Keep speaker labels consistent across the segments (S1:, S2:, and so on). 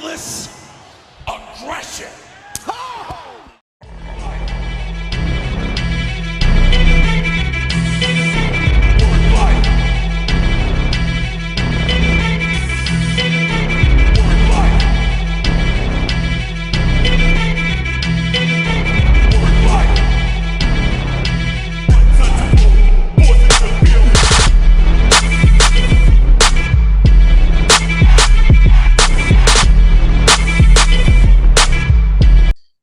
S1: Ruthless aggression.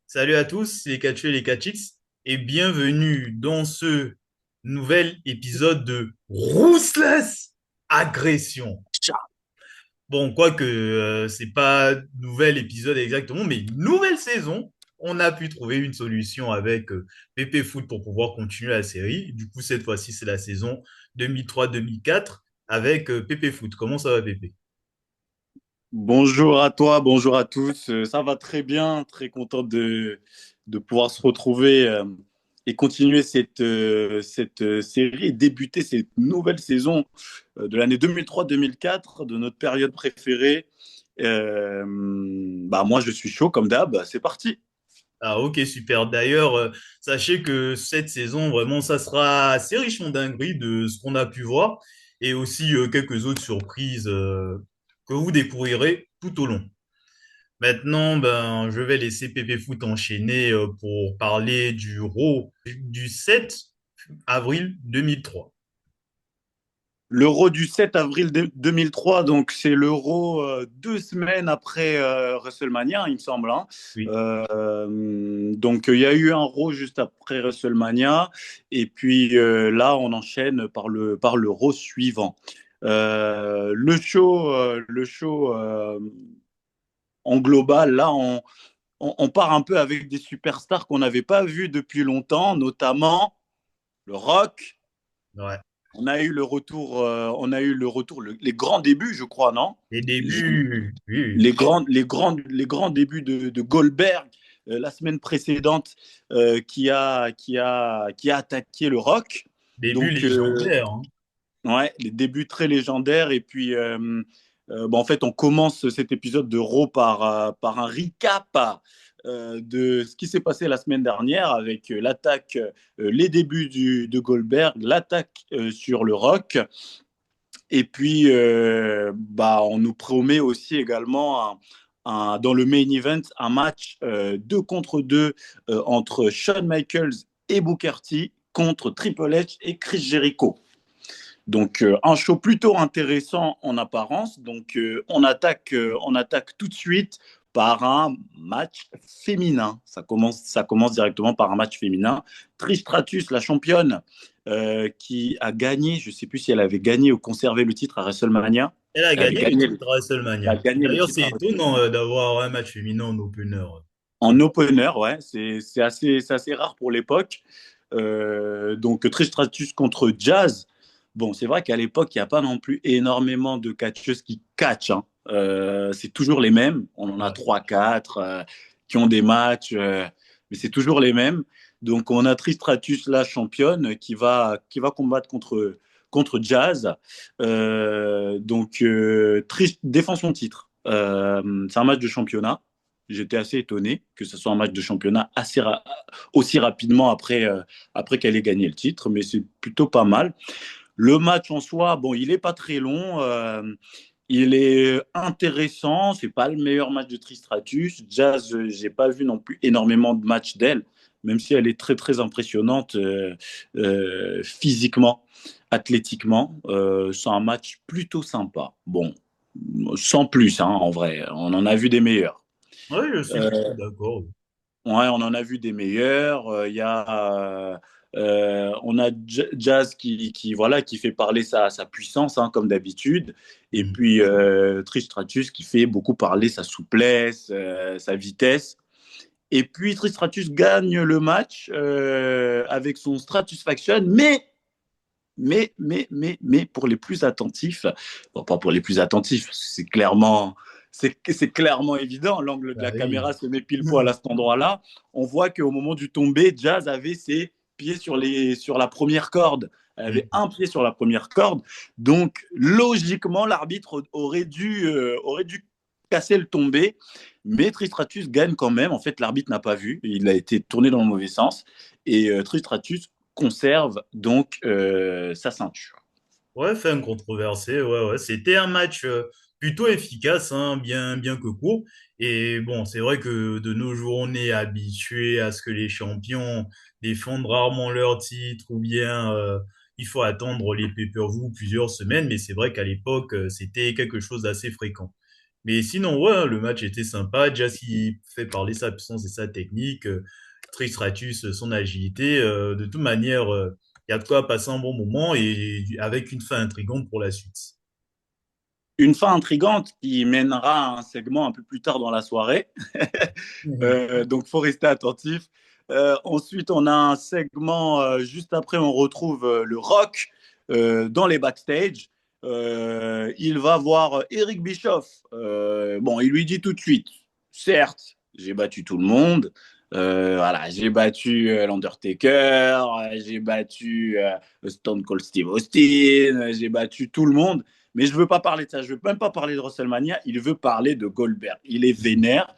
S2: Salut à tous, c'est les Catcheux et les Catchix et bienvenue dans ce nouvel épisode de Ruthless Agression. Bon, quoique c'est pas nouvel épisode exactement, mais nouvelle saison. On a pu trouver une solution avec PP Foot pour pouvoir continuer la série. Du coup, cette fois-ci, c'est la saison 2003-2004 avec PP Foot. Comment ça va, PP?
S3: Bonjour à toi, bonjour à tous. Ça va très bien, très content de pouvoir se retrouver et continuer cette série et débuter cette nouvelle saison de l'année 2003-2004, de notre période préférée. Moi, je suis chaud comme d'hab, c'est parti.
S2: Ah, ok, super. D'ailleurs, sachez que cette saison, vraiment, ça sera assez riche en dingueries de ce qu'on a pu voir et aussi quelques autres surprises que vous découvrirez tout au long. Maintenant, ben, je vais laisser Pépé Foot enchaîner pour parler du Raw du 7 avril 2003.
S3: L'Euro du 7 avril 2003, donc c'est l'Euro 2 semaines après WrestleMania, il me semble, hein.
S2: Oui.
S3: Donc il y a eu un Raw juste après WrestleMania, et puis là on enchaîne par le Raw suivant. Le show en global, là on part un peu avec des superstars qu'on n'avait pas vus depuis longtemps, notamment le Rock.
S2: Ouais.
S3: Les grands débuts, je crois, non?
S2: Les débuts, oui, oui.
S3: Les grands débuts de Goldberg la semaine précédente qui a attaqué le Rock.
S2: Débuts
S3: Donc,
S2: légendaires, hein.
S3: ouais, les débuts très légendaires. Et puis, en fait, on commence cet épisode de Raw par un recap de ce qui s'est passé la semaine dernière avec l'attaque, les débuts de Goldberg, l'attaque sur le Rock. Et puis, on nous promet aussi également dans le main event un match 2 contre 2 entre Shawn Michaels et Booker T contre Triple H et Chris Jericho. Donc, un show plutôt intéressant en apparence. Donc, on attaque tout de suite par un match féminin. Ça commence directement par un match féminin. Trish Stratus, la championne, qui a gagné, je ne sais plus si elle avait gagné ou conservé le titre à WrestleMania.
S2: Elle a
S3: Elle avait
S2: gagné le
S3: gagné,
S2: titre à
S3: elle a
S2: WrestleMania.
S3: gagné le
S2: D'ailleurs,
S3: titre
S2: c'est
S3: à
S2: étonnant
S3: WrestleMania.
S2: d'avoir un match féminin en opener.
S3: En opener, ouais, c'est assez rare pour l'époque. Donc, Trish Stratus contre Jazz. Bon, c'est vrai qu'à l'époque, il n'y a pas non plus énormément de catcheuses qui catchent, hein. C'est toujours les mêmes. On en a
S2: Ouais.
S3: 3, 4 qui ont des matchs, mais c'est toujours les mêmes. Donc, on a Trish Stratus, la championne, qui va combattre contre Jazz. Trish défend son titre. C'est un match de championnat. J'étais assez étonné que ce soit un match de championnat aussi rapidement après qu'elle ait gagné le titre, mais c'est plutôt pas mal. Le match en soi, bon, il n'est pas très long. Il est intéressant. C'est pas le meilleur match de Tristratus. Jazz, j'ai pas vu non plus énormément de matchs d'elle, même si elle est très très impressionnante physiquement, athlétiquement. C'est un match plutôt sympa. Bon, sans plus, hein, en vrai. On en a vu des meilleurs.
S2: Oui, je suis plutôt
S3: Euh,
S2: d'accord.
S3: Ouais, on en a vu des meilleurs. On a Jazz voilà, qui fait parler sa puissance, hein, comme d'habitude. Et
S2: Mhm.
S3: puis Trish Stratus qui fait beaucoup parler sa souplesse, sa vitesse. Et puis Trish Stratus gagne le match avec son Stratusfaction, mais pour les plus attentifs, bon, pas pour les plus attentifs, c'est clairement évident. L'angle de
S2: Bah
S3: la
S2: oui.
S3: caméra se met pile poil à cet endroit-là. On voit qu'au moment du tombé, Jazz avait ses pieds sur la première corde. Elle avait
S2: Mhm.
S3: un pied sur la première corde. Donc, logiquement, l'arbitre aurait dû Cassel tombé, mais Tristratus gagne quand même. En fait, l'arbitre n'a pas vu. Il a été tourné dans le mauvais sens. Et Tristratus conserve donc sa ceinture.
S2: Ouais, fin controversé, ouais, ouais. C'était un match plutôt efficace, hein, bien que court. Et bon, c'est vrai que de nos jours, on est habitué à ce que les champions défendent rarement leur titre ou bien il faut attendre les pay-per-view plusieurs semaines. Mais c'est vrai qu'à l'époque, c'était quelque chose d'assez fréquent. Mais sinon, ouais, le match était sympa. Jazz, il fait parler sa puissance et sa technique. Tristratus, son agilité. De toute manière, il y a de quoi passer un bon moment et avec une fin intrigante pour la suite.
S3: Une fin intrigante qui mènera à un segment un peu plus tard dans la soirée.
S2: Mhm.
S3: Donc, il faut rester attentif. Ensuite, on a un segment, juste après, on retrouve le Rock dans les backstage. Il va voir Eric Bischoff. Bon, il lui dit tout de suite, certes, j'ai battu tout le monde. Voilà, j'ai battu l'Undertaker, j'ai battu Stone Cold Steve Austin, j'ai battu tout le monde. Mais je ne veux pas parler de ça, je ne veux même pas parler de WrestleMania, il veut parler de Goldberg. Il est vénère.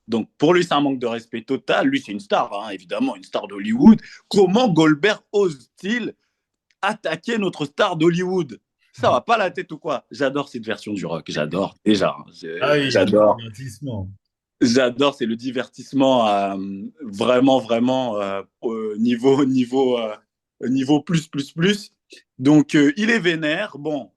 S3: Donc, pour lui, c'est un manque de respect total. Lui, c'est une star, hein, évidemment, une star d'Hollywood. Comment Goldberg ose-t-il attaquer notre star d'Hollywood? Ça va pas la tête ou quoi? J'adore cette version du rock, j'adore, déjà.
S2: Ah oui, le
S3: J'adore.
S2: divertissement.
S3: J'adore, c'est le divertissement vraiment, vraiment niveau plus. Donc, il est vénère. Bon,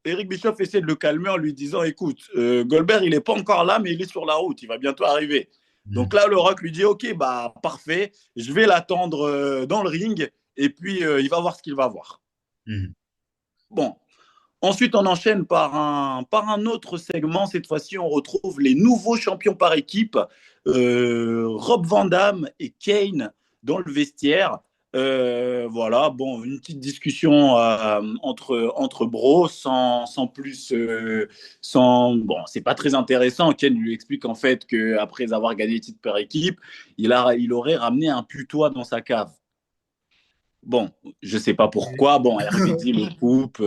S3: Eric Bischoff essaie de le calmer en lui disant, écoute, Goldberg, il n'est pas encore là, mais il est sur la route, il va bientôt arriver. Donc
S2: Mhm.
S3: là, le Rock lui dit, ok, bah parfait, je vais l'attendre dans le ring, et puis il va voir ce qu'il va voir.
S2: Mhm.
S3: Bon, ensuite, on enchaîne par un autre segment. Cette fois-ci, on retrouve les nouveaux champions par équipe, Rob Van Dam et Kane dans le vestiaire. Voilà, bon, une petite discussion entre bros, sans plus, bon, c'est pas très intéressant. Kane lui explique en fait qu'après avoir gagné le titre par équipe, il aurait ramené un putois dans sa cave. Bon, je sais pas pourquoi. Bon, RVD le coupe.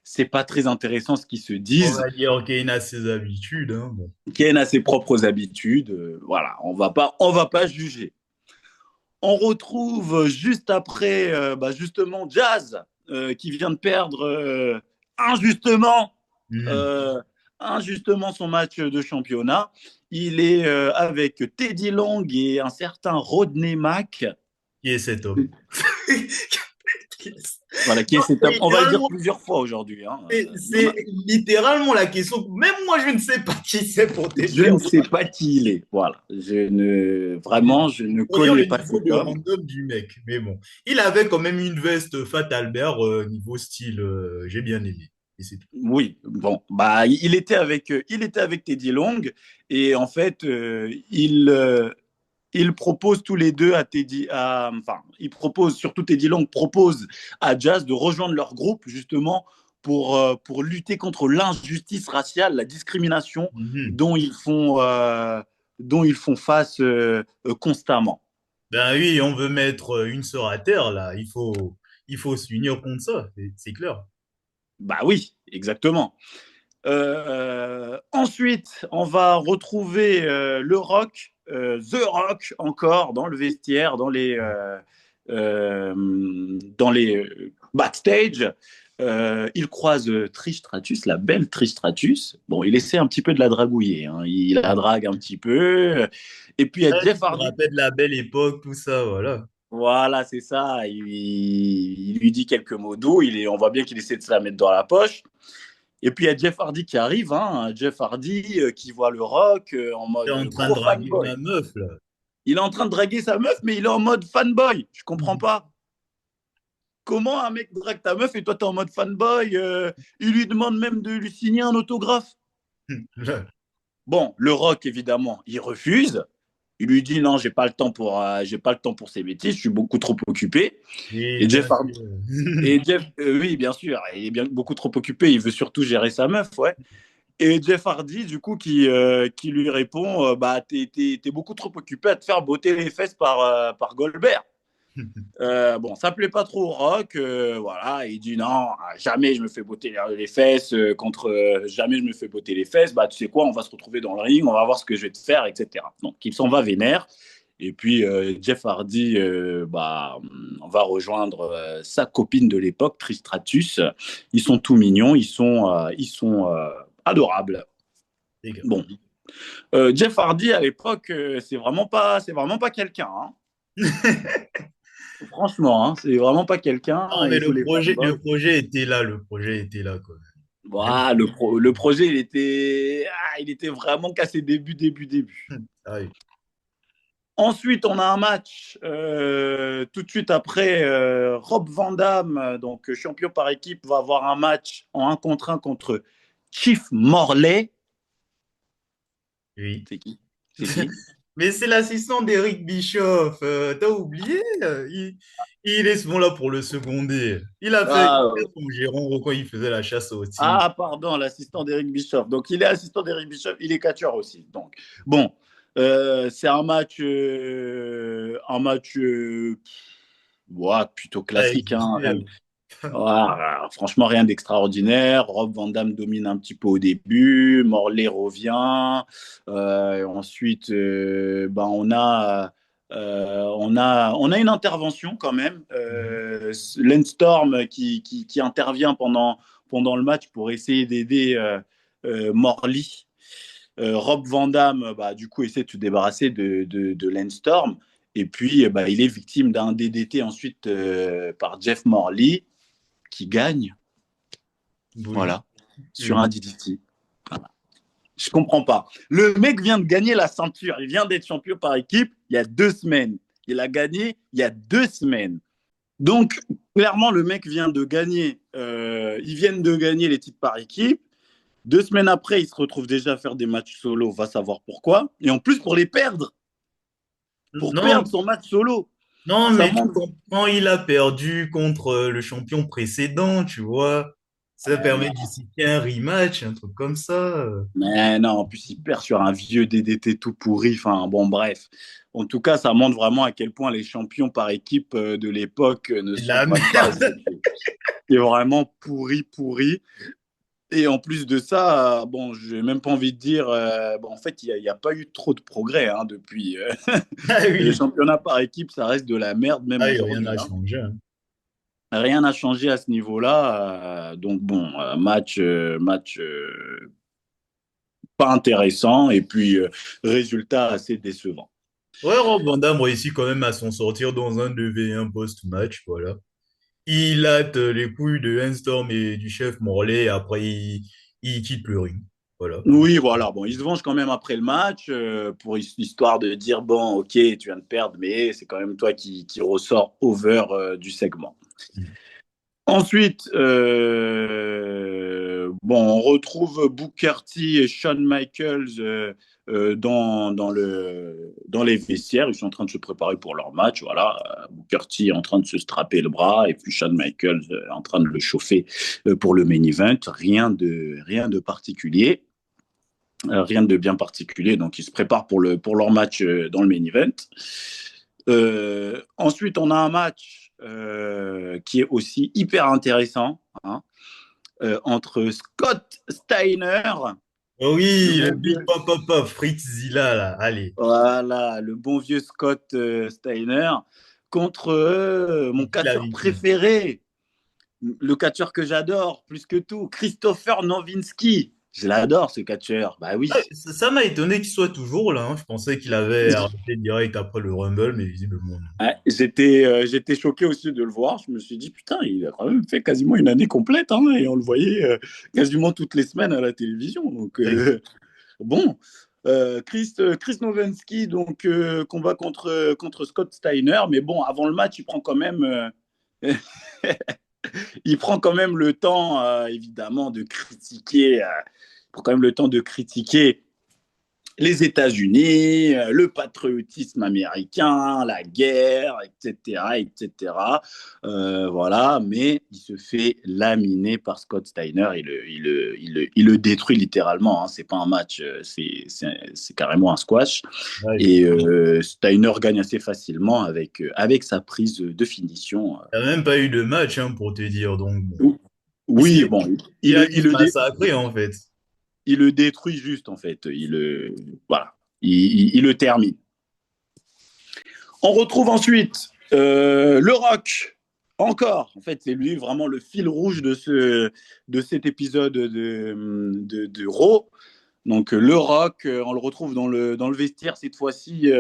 S3: C'est pas très intéressant ce qu'ils se
S2: On
S3: disent.
S2: va dire qu'il a ses habitudes, hein, bon.
S3: Ken a ses propres habitudes. Voilà, on va pas juger. On retrouve juste après, justement, Jazz qui vient de perdre injustement,
S2: Mhm.
S3: euh, injustement son match de championnat. Il est avec Teddy Long et un certain Rodney Mack.
S2: Qui est cet homme?
S3: Voilà, qui est
S2: Non,
S3: cet homme. On va le dire
S2: littéralement,
S3: plusieurs fois aujourd'hui. Hein.
S2: c'est littéralement la question. Même moi, je ne sais pas qui c'est pour te
S3: Je
S2: dire.
S3: ne sais pas qui il est. Voilà. Vraiment, je ne
S2: Pour dire
S3: connais
S2: le
S3: pas
S2: niveau
S3: cet
S2: de
S3: homme.
S2: random du mec. Mais bon, il avait quand même une veste Fat Albert niveau style. J'ai bien aimé. Et c'est tout.
S3: Oui, bon, il était avec Teddy Long et en fait, ils proposent tous les deux à enfin, ils proposent, surtout Teddy Long propose à Jazz de rejoindre leur groupe justement pour lutter contre l'injustice raciale, la discrimination
S2: Mhm.
S3: dont dont ils font face constamment.
S2: Ben oui, on veut mettre une sœur à terre, là. Il faut s'unir contre ça. C'est clair.
S3: Bah oui, exactement. Ensuite, on va retrouver le Rock, The Rock encore dans le vestiaire, dans les backstage. Il croise Trish Stratus, la belle Trish Stratus. Bon, il essaie un petit peu de la dragouiller, hein. Il la drague un petit peu. Et puis il y a
S2: Ouais, tu
S3: Jeff
S2: te
S3: Hardy.
S2: rappelles la belle époque, tout ça, voilà.
S3: Voilà, c'est ça. Il lui dit quelques mots doux. On voit bien qu'il essaie de se la mettre dans la poche. Et puis il y a Jeff Hardy qui arrive, hein, Jeff Hardy qui voit le Rock en
S2: T'es
S3: mode
S2: en train de
S3: gros
S2: draguer
S3: fanboy.
S2: ma meuf, là.
S3: Il est en train de draguer sa meuf, mais il est en mode fanboy. Je comprends
S2: Mhm.
S3: pas. Comment un mec drague ta meuf et toi t'es en mode fanboy Il lui demande même de lui signer un autographe. Bon, le Rock évidemment, il refuse. Il lui dit non, j'ai pas le temps pour ces bêtises, je suis beaucoup trop occupé.
S2: Oui,
S3: Et
S2: bien
S3: Jeff Hardy,
S2: sûr.
S3: oui, bien sûr, il est bien beaucoup trop occupé. Il veut surtout gérer sa meuf, ouais. Et Jeff Hardy, du coup, qui lui répond bah, t'es beaucoup trop occupé à te faire botter les fesses par Goldberg. Bon, ça plaît pas trop au Rock. Voilà, il dit non, jamais je me fais botter les fesses contre. Jamais je me fais botter les fesses. Bah, tu sais quoi, on va se retrouver dans le ring, on va voir ce que je vais te faire, etc. Donc, il s'en va vénère. Et puis, Jeff Hardy bah, on va rejoindre sa copine de l'époque, Tristratus. Ils sont tout mignons, ils sont adorables.
S2: Les gars.
S3: Bon, Jeff Hardy à l'époque, c'est vraiment pas quelqu'un. Hein. Franchement, hein, c'est vraiment pas quelqu'un.
S2: Non, mais
S3: Et tous les
S2: le
S3: fanboys.
S2: projet était là, le projet était là, quoi.
S3: Voilà, le projet, il était vraiment qu'à ses débuts, débuts, débuts.
S2: Ah oui.
S3: Ensuite, on a un match tout de suite après. Rob Van Dam, donc champion par équipe, va avoir un match en 1 contre 1 contre Chief Morley.
S2: Oui.
S3: C'est qui? C'est qui?
S2: Mais c'est l'assistant d'Eric Bischoff. T'as oublié? Il est souvent là pour le seconder.
S3: Ah,
S2: Il a son gérant quand il faisait la chasse au tigre.
S3: pardon, l'assistant d'Eric Bischoff. Donc, il est assistant d'Eric Bischoff, il est catcheur aussi. Donc, bon, c'est un match ouais, plutôt
S2: Ah,
S3: classique. Hein.
S2: XXL.
S3: Voilà, franchement, rien d'extraordinaire. Rob Van Dam domine un petit peu au début. Morley revient. Ensuite, bah, on a une intervention quand même. Lance Storm qui intervient pendant le match pour essayer d'aider Morley. Rob Van Dam, bah, du coup, essaie de se débarrasser de Lance Storm. Et puis, bah, il est victime d'un DDT ensuite par Jeff Morley qui gagne,
S2: Oui,
S3: voilà, sur un
S2: oui.
S3: DDT. Voilà. Je comprends pas. Le mec vient de gagner la ceinture. Il vient d'être champion par équipe il y a 2 semaines. Il a gagné il y a 2 semaines. Donc, clairement, le mec vient de gagner. Ils viennent de gagner les titres par équipe. 2 semaines après, il se retrouve déjà à faire des matchs solo. Va savoir pourquoi. Et en plus, pour les perdre. Pour
S2: Non,
S3: perdre son match solo.
S2: non,
S3: Ça
S2: mais tu
S3: montre.
S2: comprends, il a perdu contre le champion précédent, tu vois. Ça permet de justifier un rematch, un truc comme ça.
S3: Mais non, en plus, il perd sur un vieux DDT tout pourri. Enfin, bon, bref. En tout cas, ça montre vraiment à quel point les champions par équipe de l'époque ne
S2: C'est de
S3: sont
S2: la
S3: pas
S2: merde.
S3: respectés. C'est vraiment pourri, pourri. Et en plus de ça, bon, j'ai même pas envie de dire. Bon, en fait, il n'y a, pas eu trop de progrès hein, depuis.
S2: Ah
S3: Le
S2: oui,
S3: championnat par équipe, ça reste de la merde, même
S2: ah oui, rien
S3: aujourd'hui.
S2: n'a
S3: Hein.
S2: changé, hein.
S3: Rien n'a changé à ce niveau-là. Donc, bon, match pas intéressant. Et puis, résultat assez décevant.
S2: Ouais, Rob Van Dam réussit quand même à s'en sortir dans un 2v1 post-match, voilà. Il hâte les couilles de Hainstorm et du chef Morlaix, et après il quitte le ring. Voilà.
S3: Oui, voilà. Bon, il se venge quand même après le match pour histoire de dire bon, ok, tu viens de perdre, mais c'est quand même toi qui ressort over du segment. Ensuite, bon, on retrouve Booker T et Shawn Michaels dans les vestiaires. Ils sont en train de se préparer pour leur match. Voilà, Booker T est en train de se strapper le bras et puis Shawn Michaels est en train de le chauffer pour le main event. Rien de particulier. Rien de bien particulier. Donc, ils se préparent pour leur match dans le main event. Ensuite, on a un match qui est aussi hyper intéressant hein, entre Scott Steiner,
S2: Oh
S3: le
S2: oui, le
S3: bon
S2: Big
S3: vieux,
S2: Pop Pop Pop, Fritz Zilla, là, allez.
S3: voilà, le bon vieux Scott Steiner, contre mon
S2: C'est qui la
S3: catcheur
S2: victime?
S3: préféré, le catcheur que j'adore plus que tout, Christopher Nowinski. Je l'adore ce catcheur. Bah
S2: Ah,
S3: oui.
S2: ça m'a étonné qu'il soit toujours là, hein. Je pensais qu'il avait arrêté direct après le Rumble, mais visiblement non.
S3: Ouais, j'étais choqué aussi de le voir. Je me suis dit, putain, il a quand même fait quasiment une année complète hein, et on le voyait quasiment toutes les semaines à la télévision. Donc,
S2: Ouais.
S3: bon, Chris Nowinski donc, combat contre Scott Steiner. Mais bon, avant le match, il prend quand même le temps, évidemment, de critiquer. Il prend quand même le temps de critiquer les États-Unis, le patriotisme américain, la guerre, etc., etc. Voilà, mais il se fait laminer par Scott Steiner. Il le détruit littéralement. Hein. C'est pas un match, c'est carrément un squash.
S2: Ouais.
S3: Et Steiner gagne assez facilement avec sa prise de finition.
S2: Il n'y a même pas eu de match, hein, pour te dire. Donc, bon. Il
S3: Oui,
S2: s'est
S3: bon,
S2: il
S3: il,
S2: a
S3: le- il,
S2: juste
S3: le dé-
S2: massacré, en fait.
S3: il le détruit juste, en fait. Voilà, il le termine. On retrouve ensuite le Rock. Encore, en fait, c'est lui vraiment le fil rouge de cet épisode de Raw. Donc le Rock, on le retrouve dans le vestiaire cette fois-ci.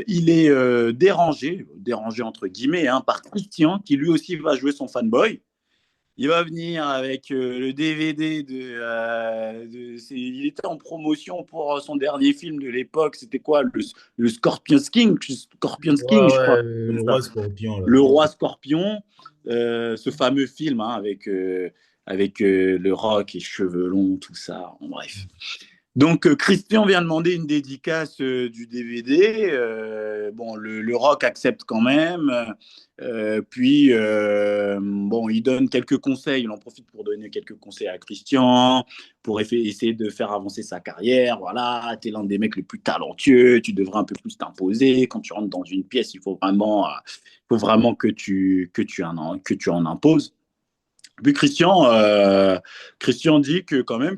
S3: Il est dérangé entre guillemets, hein, par Christian, qui lui aussi va jouer son fanboy. Il va venir avec le DVD il était en promotion pour son dernier film de l'époque. C'était quoi le Scorpion
S2: Ouais,
S3: King, je crois.
S2: ouais,
S3: Comme
S2: le
S3: ça.
S2: roi scorpion, là.
S3: Le roi Scorpion, ce fameux film hein, avec le rock et cheveux longs, tout ça. En bref. Donc, Christian vient demander une dédicace du DVD. Bon, le rock accepte quand même. Puis, bon, il donne quelques conseils. Il en profite pour donner quelques conseils à Christian, pour essayer de faire avancer sa carrière. Voilà, tu es l'un des mecs les plus talentueux. Tu devrais un peu plus t'imposer. Quand tu rentres dans une pièce, il faut vraiment que tu en imposes. Puis Christian dit que quand même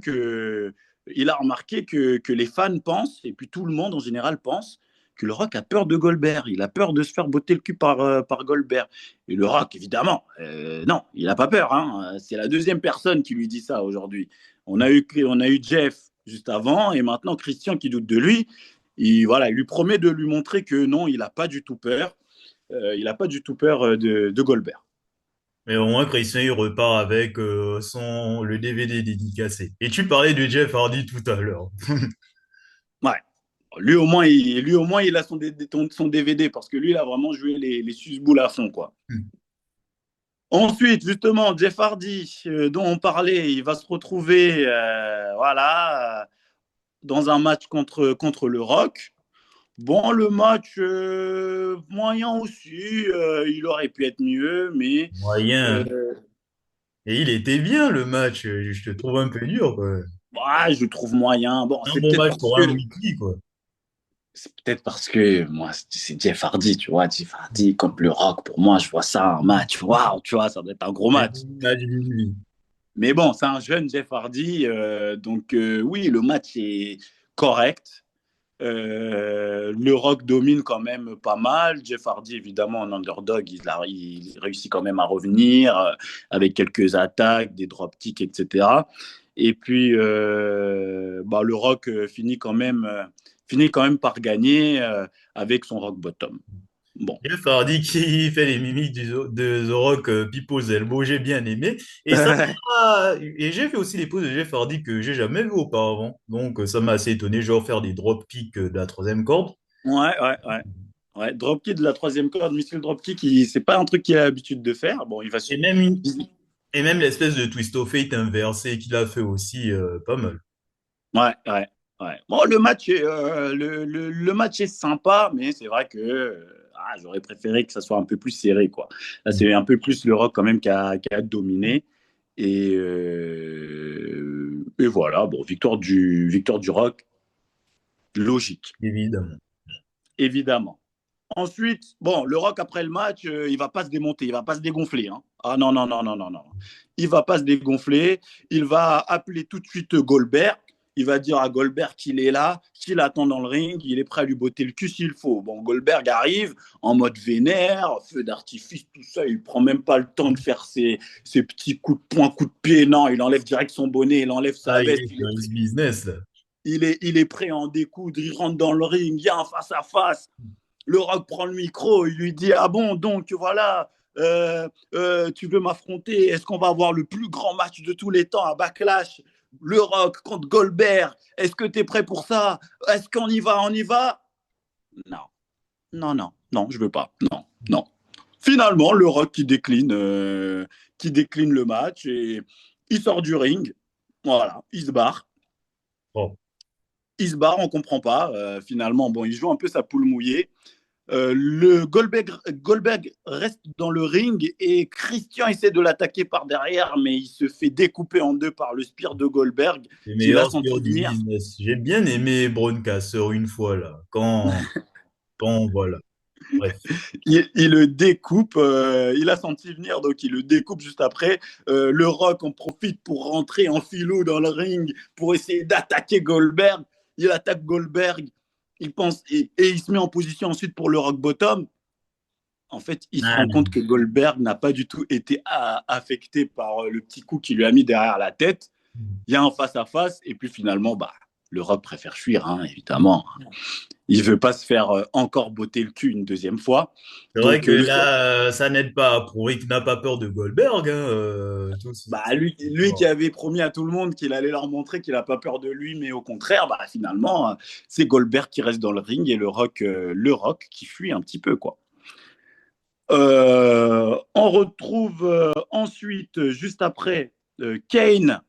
S3: il a remarqué que les fans pensent, et puis tout le monde en général pense, que le Rock a peur de Goldberg. Il a peur de se faire botter le cul par Goldberg. Et le Rock, évidemment, non, il n'a pas peur. Hein. C'est la deuxième personne qui lui dit ça aujourd'hui. On a eu Jeff juste avant, et maintenant Christian qui doute de lui. Voilà, il lui promet de lui montrer que non, il n'a pas du tout peur. Il n'a pas du tout peur de Goldberg.
S2: Mais au moins, Christian, il repart avec le DVD dédicacé. Et tu parlais de Jeff Hardy tout à l'heure.
S3: Ouais. Lui, au moins, il a son DVD parce que lui, il a vraiment joué les susboules à fond, quoi. Ensuite, justement, Jeff Hardy, dont on parlait, il va se retrouver voilà, dans un match contre le Rock. Bon, le match moyen aussi, il aurait pu être mieux, mais
S2: Moyen.
S3: euh,
S2: Et il était bien, le match. Je te trouve un peu dur, quoi.
S3: ouais, je trouve moyen. Bon,
S2: Un bon match pour un weekly, quoi.
S3: c'est peut-être parce que moi, c'est Jeff Hardy, tu vois. Jeff Hardy contre le Rock, pour moi, je vois ça, un match. Waouh, tu vois, ça doit être un gros
S2: C'est
S3: match.
S2: un match weekly.
S3: Mais bon, c'est un jeune Jeff Hardy. Donc, oui, le match est correct. Le Rock domine quand même pas mal. Jeff Hardy, évidemment, en underdog, il réussit quand même à revenir avec quelques attaques, des drop kicks, etc. Et puis, bah, le Rock finit quand même par gagner avec son Rock Bottom. Bon.
S2: Jeff Hardy qui fait les mimiques de The Rock People's Elbow, j'ai bien aimé. Et ça, et j'ai fait aussi les poses de Jeff Hardy que j'ai jamais vu auparavant. Donc, ça m'a assez étonné, genre faire des drop kicks de la troisième corde.
S3: Ouais, ouais, ouais. Ouais, dropkick de la troisième corde, missile dropkick, c'est pas un truc qu'il a l'habitude de faire. Bon, il va.
S2: Et même, et même l'espèce de twist of fate inversé qu'il a fait aussi, pas mal.
S3: Ouais, ouais, ouais. Bon, le match est sympa, mais c'est vrai que j'aurais préféré que ça soit un peu plus serré, quoi. Là, c'est un peu plus le Rock quand même qui a dominé. Et voilà, bon, victoire du Rock, logique,
S2: Évidemment.
S3: évidemment. Ensuite, bon, le Rock, après le match, il va pas se démonter, il va pas se dégonfler. Hein. Ah non, non, non, non, non, non. Il va pas se dégonfler. Il va appeler tout de suite Goldberg. Il va dire à Goldberg qu'il est là, qu'il attend dans le ring, il est prêt à lui botter le cul s'il faut. Bon, Goldberg arrive en mode vénère, feu d'artifice, tout ça. Il prend même pas le temps de faire ses petits coups de poing, coups de pied. Non, il enlève direct son bonnet, il enlève sa
S2: Ah, il
S3: veste.
S2: est dans his business, là.
S3: Il est prêt à en découdre. Il rentre dans le ring, il y a un face à face. Le Rock prend le micro, il lui dit ah bon, donc voilà, tu veux m'affronter, est-ce qu'on va avoir le plus grand match de tous les temps à Backlash, le Rock contre Goldberg, est-ce que tu es prêt pour ça, est-ce qu'on y va? Non, non, non, non, je veux pas, non, non. Finalement, le Rock qui décline le match et il sort du ring, voilà, il se barre.
S2: Bon.
S3: il se barre, on comprend pas. Finalement, bon, il joue un peu sa poule mouillée. Le Goldberg reste dans le ring et Christian essaie de l'attaquer par derrière, mais il se fait découper en deux par le spear de Goldberg
S2: Les
S3: qu'il a
S2: meilleurs
S3: senti
S2: skieurs du
S3: venir.
S2: business. J'ai bien aimé Braun Casseur une fois, là. Voilà. Bref.
S3: Il le découpe, il a senti venir, donc il le découpe juste après. Le Rock en profite pour rentrer en filou dans le ring pour essayer d'attaquer Goldberg. Il attaque Goldberg, il pense et il se met en position ensuite pour le Rock Bottom. En fait, il se
S2: Ah,
S3: rend
S2: non.
S3: compte que Goldberg n'a pas du tout été affecté par le petit coup qu'il lui a mis derrière la tête. Il y a un face-à-face, et puis finalement, bah, le Rock préfère fuir, hein, évidemment. Il veut pas se faire encore botter le cul une deuxième fois.
S2: C'est vrai
S3: Donc,
S2: que là, ça n'aide pas à prouver qu'il n'a pas peur de Goldberg, hein,
S3: bah, lui qui avait promis à tout le monde qu'il allait leur montrer qu'il n'a pas peur de lui, mais au contraire, bah, finalement, c'est Goldberg qui reste dans le ring et le Rock qui fuit un petit peu, quoi. On retrouve ensuite, juste après, Kane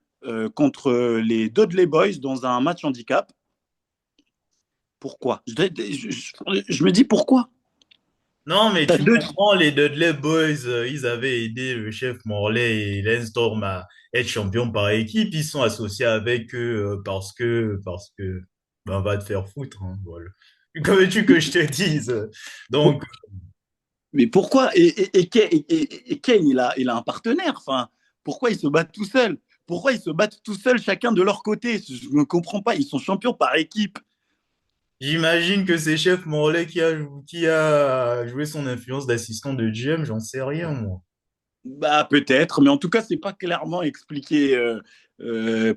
S3: contre les Dudley Boys dans un match handicap. Pourquoi je me dis pourquoi.
S2: Non, mais
S3: T'as
S2: tu
S3: deux...
S2: comprends, les Dudley Boys, ils avaient aidé le chef Morley et Lance Storm à être champion par équipe. Ils sont associés avec eux ben, va te faire foutre, hein, voilà. Comme veux-tu que je te dise? Donc,
S3: Mais pourquoi et Kane, il a un partenaire. Enfin, pourquoi ils se battent tout seuls? Pourquoi ils se battent tout seuls, chacun de leur côté? Je ne comprends pas. Ils sont champions par équipe.
S2: j'imagine que c'est chef Morley qui a joué son influence d'assistant de GM, j'en sais rien, moi.
S3: Bah, peut-être, mais en tout cas, c'est pas clairement expliqué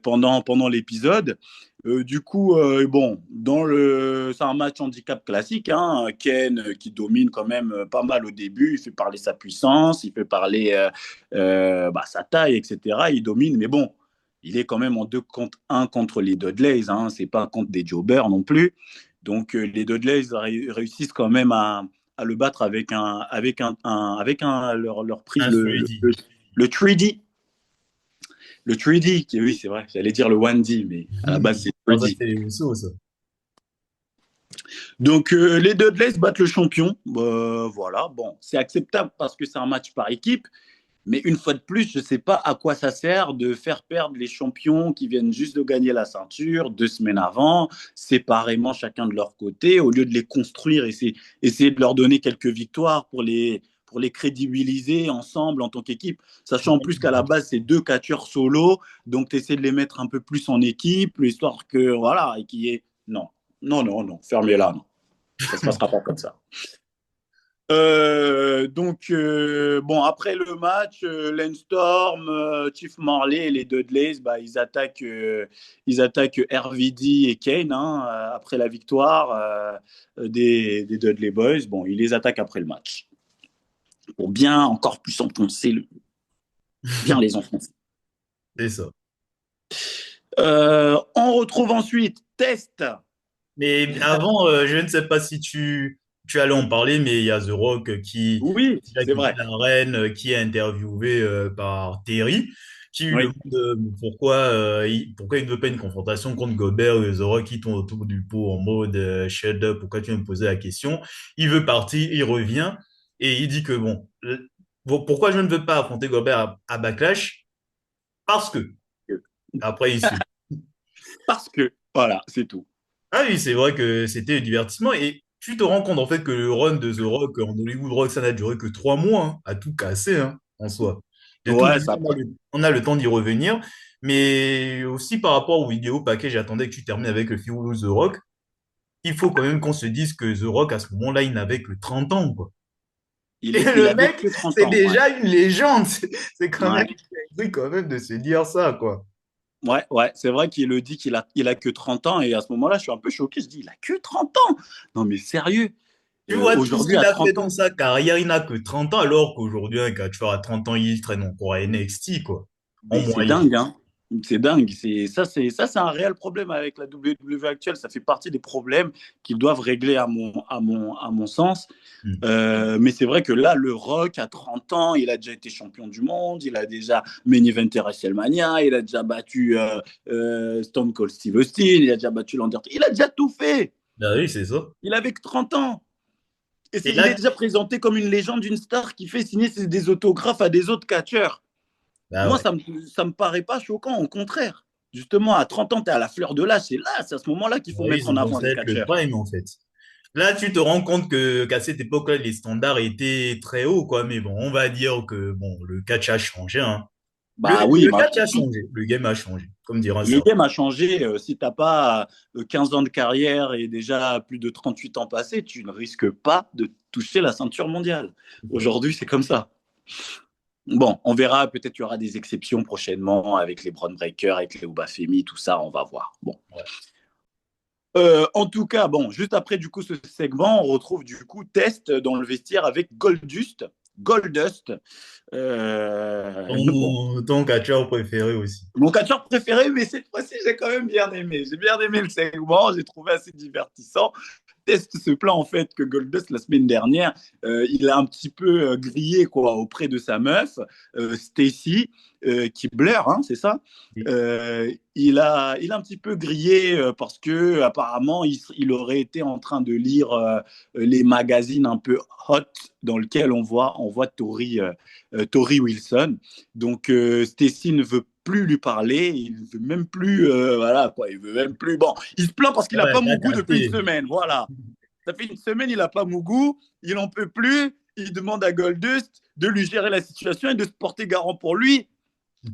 S3: pendant l'épisode. Du coup, bon, c'est un match handicap classique, hein. Ken qui domine quand même pas mal au début. Il fait parler sa puissance, il fait parler bah, sa taille, etc. Il domine, mais bon, il est quand même en 2 contre 1 contre les Dudleys. Hein. C'est pas contre des jobbers non plus. Donc, les Dudleys réussissent quand même à le battre avec leur prise,
S2: Un Freddy.
S3: le 3D. Le 3D, oui, c'est vrai, j'allais dire le 1D, mais à la base, c'est
S2: Ah, ça,
S3: 3D.
S2: c'est les Usos, ça.
S3: Donc, les Dudleys battent le champion. Voilà, bon, c'est acceptable parce que c'est un match par équipe. Mais une fois de plus, je ne sais pas à quoi ça sert de faire perdre les champions qui viennent juste de gagner la ceinture 2 semaines avant, séparément chacun de leur côté, au lieu de les construire et essayer de leur donner quelques victoires pour les crédibiliser ensemble en tant qu'équipe. Sachant en plus qu'à la base, c'est 2 catcheurs solo, donc tu essaies de les mettre un peu plus en équipe, histoire que, voilà, et qui est. Non, non, non, non, fermez-la, non. Ça ne se passera pas comme ça. Donc, bon, après le match, Lance Storm, Chief Marley et les Dudleys, bah, ils attaquent RVD et Kane hein, après la victoire des Dudley Boys. Bon, ils les attaquent après le match pour bien encore plus enfoncer, bien les enfoncer.
S2: C'est ça.
S3: On retrouve ensuite Test.
S2: Mais avant, je ne sais pas si tu allais en parler, mais il y a The Rock
S3: Oui,
S2: qui a
S3: c'est
S2: quitté
S3: vrai.
S2: l'arène, qui est interviewé par Terry, qui lui
S3: Oui.
S2: demande pourquoi il ne veut pas une confrontation contre Goldberg. Et The Rock qui tourne autour du pot en mode shut up, pourquoi tu viens me poser la question? Il veut partir, il revient et il dit que bon, pourquoi je ne veux pas affronter Goldberg à Backlash? Parce que. Après, il se
S3: Parce que, voilà, c'est tout.
S2: Ah oui, c'est vrai que c'était le divertissement. Et tu te rends compte en fait que le run de The Rock en Hollywood Rock, ça n'a duré que 3 mois, hein, à tout casser hein, en soi. De toute
S3: Ouais,
S2: manière,
S3: ça.
S2: on a le temps d'y revenir. Mais aussi par rapport aux vidéos paquets, j'attendais que tu termines avec le film The Rock. Il faut quand même qu'on se dise que The Rock, à ce moment-là, il n'avait que 30 ans, quoi. Et
S3: Il
S2: le
S3: avait
S2: mec,
S3: que 30
S2: c'est
S3: ans. Ouais.
S2: déjà une légende. C'est quand même
S3: Ouais.
S2: un truc quand même de se dire ça, quoi.
S3: Ouais, ouais, c'est vrai qu'il le dit qu'il a que 30 ans et à ce moment-là, je suis un peu choqué. Je dis, il a que 30 ans. Non, mais sérieux,
S2: Tu vois tout ce
S3: aujourd'hui
S2: qu'il
S3: à
S2: a fait
S3: 30
S2: dans
S3: ans,
S2: sa carrière, il n'a que 30 ans, alors qu'aujourd'hui, un catcheur à 30 ans, il traîne encore à NXT, quoi. En
S3: mais c'est
S2: moyenne.
S3: dingue, hein. C'est dingue. C'est un réel problème avec la WWE actuelle. Ça fait partie des problèmes qu'ils doivent régler à mon sens.
S2: Hmm.
S3: Mais c'est vrai que là, le Rock, à 30 ans, il a déjà été champion du monde, il a déjà main eventé WrestleMania, il a déjà battu Stone Cold Steve Austin, il a déjà battu l'Undertaker, il a déjà tout fait.
S2: Bah oui, c'est ça.
S3: Il avait que 30 ans.
S2: Et
S3: Il est
S2: là,
S3: déjà présenté comme une légende, une star qui fait signer des autographes à des autres catcheurs.
S2: bah
S3: Moi,
S2: ouais.
S3: ça me paraît pas choquant, au contraire. Justement, à 30 ans, tu es à la fleur de l'âge, c'est à ce moment-là qu'il
S2: Bah
S3: faut
S2: oui,
S3: mettre
S2: c'est
S3: en avant
S2: censé
S3: les
S2: être le
S3: catcheurs.
S2: prime, en fait. Là, tu te rends compte que qu'à cette époque-là, les standards étaient très hauts, quoi. Mais bon, on va dire que bon, le catch a changé, hein.
S3: Bah oui,
S2: Le catch a changé. Le game a changé, comme dira
S3: le
S2: ça.
S3: game a changé. Si tu n'as pas 15 ans de carrière et déjà plus de 38 ans passés, tu ne risques pas de toucher la ceinture mondiale. Aujourd'hui, c'est comme ça. Bon, on verra, peut-être qu'il y aura des exceptions prochainement avec les Braun Breakers, avec les Obafemi, tout ça, on va voir. Bon.
S2: Ouais.
S3: En tout cas, bon, juste après du coup ce segment, on retrouve du coup Test dans le vestiaire avec Goldust. Bon,
S2: Ton catcheur préféré aussi.
S3: mon catcheur préféré, mais cette fois-ci, j'ai quand même bien aimé. J'ai bien aimé le segment, j'ai trouvé assez divertissant. Test se plaint en fait que Goldust la semaine dernière, il a un petit peu grillé quoi auprès de sa meuf, Stacy, qui blur, hein, c'est ça.
S2: Oui.
S3: Il a un petit peu grillé parce que apparemment il aurait été en train de lire les magazines un peu hot dans lesquels on voit Tori Wilson. Donc Stacy ne veut plus lui parler, il veut même plus, voilà quoi, il veut même plus. Bon, il se plaint parce qu'il n'a
S2: Ouais,
S3: pas
S2: t'as
S3: mon goût depuis une
S2: capté.
S3: semaine, voilà. Ça fait une semaine, il n'a pas mon goût, il n'en peut plus, il demande à Goldust de lui gérer la situation et de se porter garant pour lui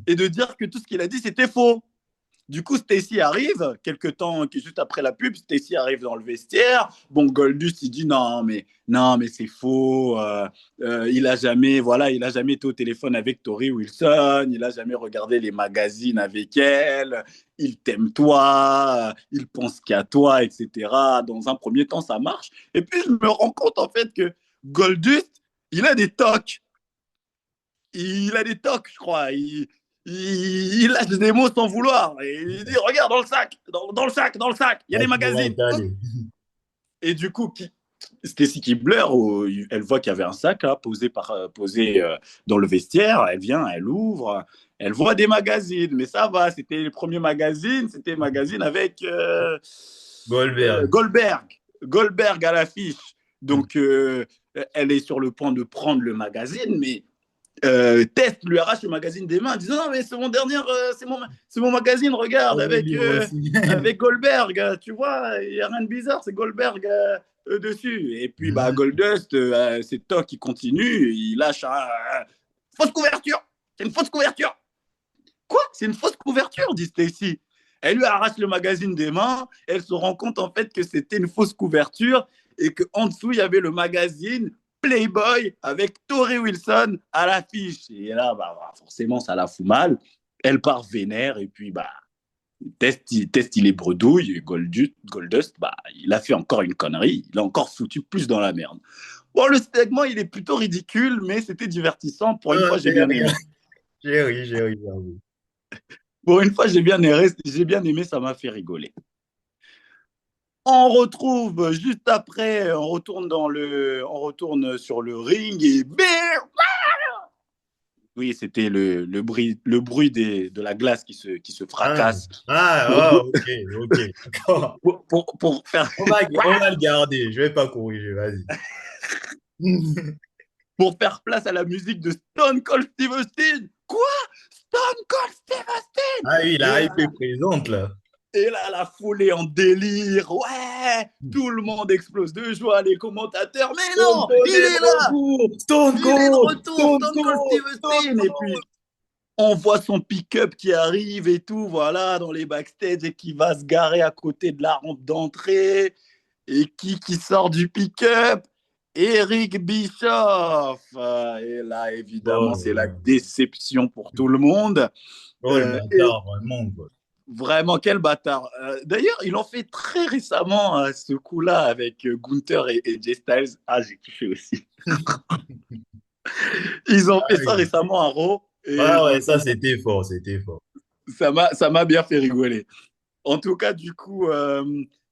S3: et de dire que tout ce qu'il a dit, c'était faux. Du coup, Stacy arrive, quelques temps, juste après la pub, Stacy arrive dans le vestiaire. Bon, Goldust, il dit non, mais c'est faux. Il a jamais, voilà, il a jamais été au téléphone avec Tori Wilson. Il a jamais regardé les magazines avec elle. Il t'aime toi, il pense qu'à toi, etc. Dans un premier temps, ça marche. Et puis, je me rends compte en fait que Goldust, il a des tocs. Il a des tocs, je crois. Il lâche des mots sans vouloir. Et il dit regarde dans le sac, dans le sac, dans le sac, il y a des magazines. Et du coup, Stacy Kibler, elle voit qu'il y avait un sac là, posé dans le vestiaire. Elle vient, elle ouvre, elle voit des magazines. Mais ça va, c'était les premiers magazines. C'était les magazines avec
S2: Goldberg.
S3: Goldberg à l'affiche. Donc, elle est sur le point de prendre le magazine, mais Test lui arrache le magazine des mains en disant non mais c'est mon dernier c'est mon magazine regarde avec Goldberg, tu vois il n'y a rien de bizarre, c'est Goldberg dessus. Et puis bah Goldust, c'est toi qui continue, il lâche fausse couverture, c'est une fausse couverture. Quoi, c'est une fausse couverture, dit Stacy. Elle lui arrache le magazine des mains, elle se rend compte en fait que c'était une fausse couverture et qu'en dessous il y avait le magazine Playboy avec Tori Wilson à l'affiche. Et là, bah, forcément, ça la fout mal. Elle part vénère et puis, bah, il est bredouille. Et Goldust, bah, il a fait encore une connerie. Il a encore foutu plus dans la merde. Bon, le segment, il est plutôt ridicule, mais c'était divertissant. Pour une fois, j'ai bien aimé.
S2: J'ai ri, j'avoue.
S3: Pour une fois, j'ai bien aimé, ça m'a fait rigoler. On retrouve juste après, on retourne sur le ring et oui, c'était le bruit de la glace qui se
S2: Ah,
S3: fracasse
S2: ok, ok, d'accord.
S3: pour faire,
S2: On va le garder, je vais pas corriger, vas-y.
S3: pour faire place à la musique de Stone Cold Steve Austin. Quoi? Stone Cold Steve Austin?
S2: Ah oui,
S3: Et
S2: la hype
S3: là,
S2: est présente, là.
S3: et là, la foule est en délire. Ouais, tout le monde explose de joie, les commentateurs. Mais
S2: Stone
S3: non,
S2: Cold
S3: il
S2: est
S3: est
S2: de
S3: là.
S2: retour! Stone
S3: Il est de
S2: Cold!
S3: retour,
S2: Stone
S3: Stone Cold
S2: Cold!
S3: Steve
S2: Stone
S3: Austin. Et puis,
S2: Cold!
S3: on voit son pick-up qui arrive et tout, voilà, dans les backstage et qui va se garer à côté de la rampe d'entrée. Et qui sort du pick-up? Eric Bischoff. Et là, évidemment,
S2: Oh,
S3: c'est la déception pour tout le monde.
S2: oh, le
S3: Et
S2: bâtard, vraiment, quoi.
S3: vraiment, quel bâtard. D'ailleurs, ils l'ont fait très récemment, ce coup-là, avec Gunther et Jay Styles. Ah, j'ai kiffé aussi. Ils ont
S2: Ah
S3: fait ça
S2: oui.
S3: récemment à Raw. Et
S2: Ouais, ouais, ça, c'était fort, c'était fort.
S3: Ça m'a bien fait rigoler. En tout cas, du coup,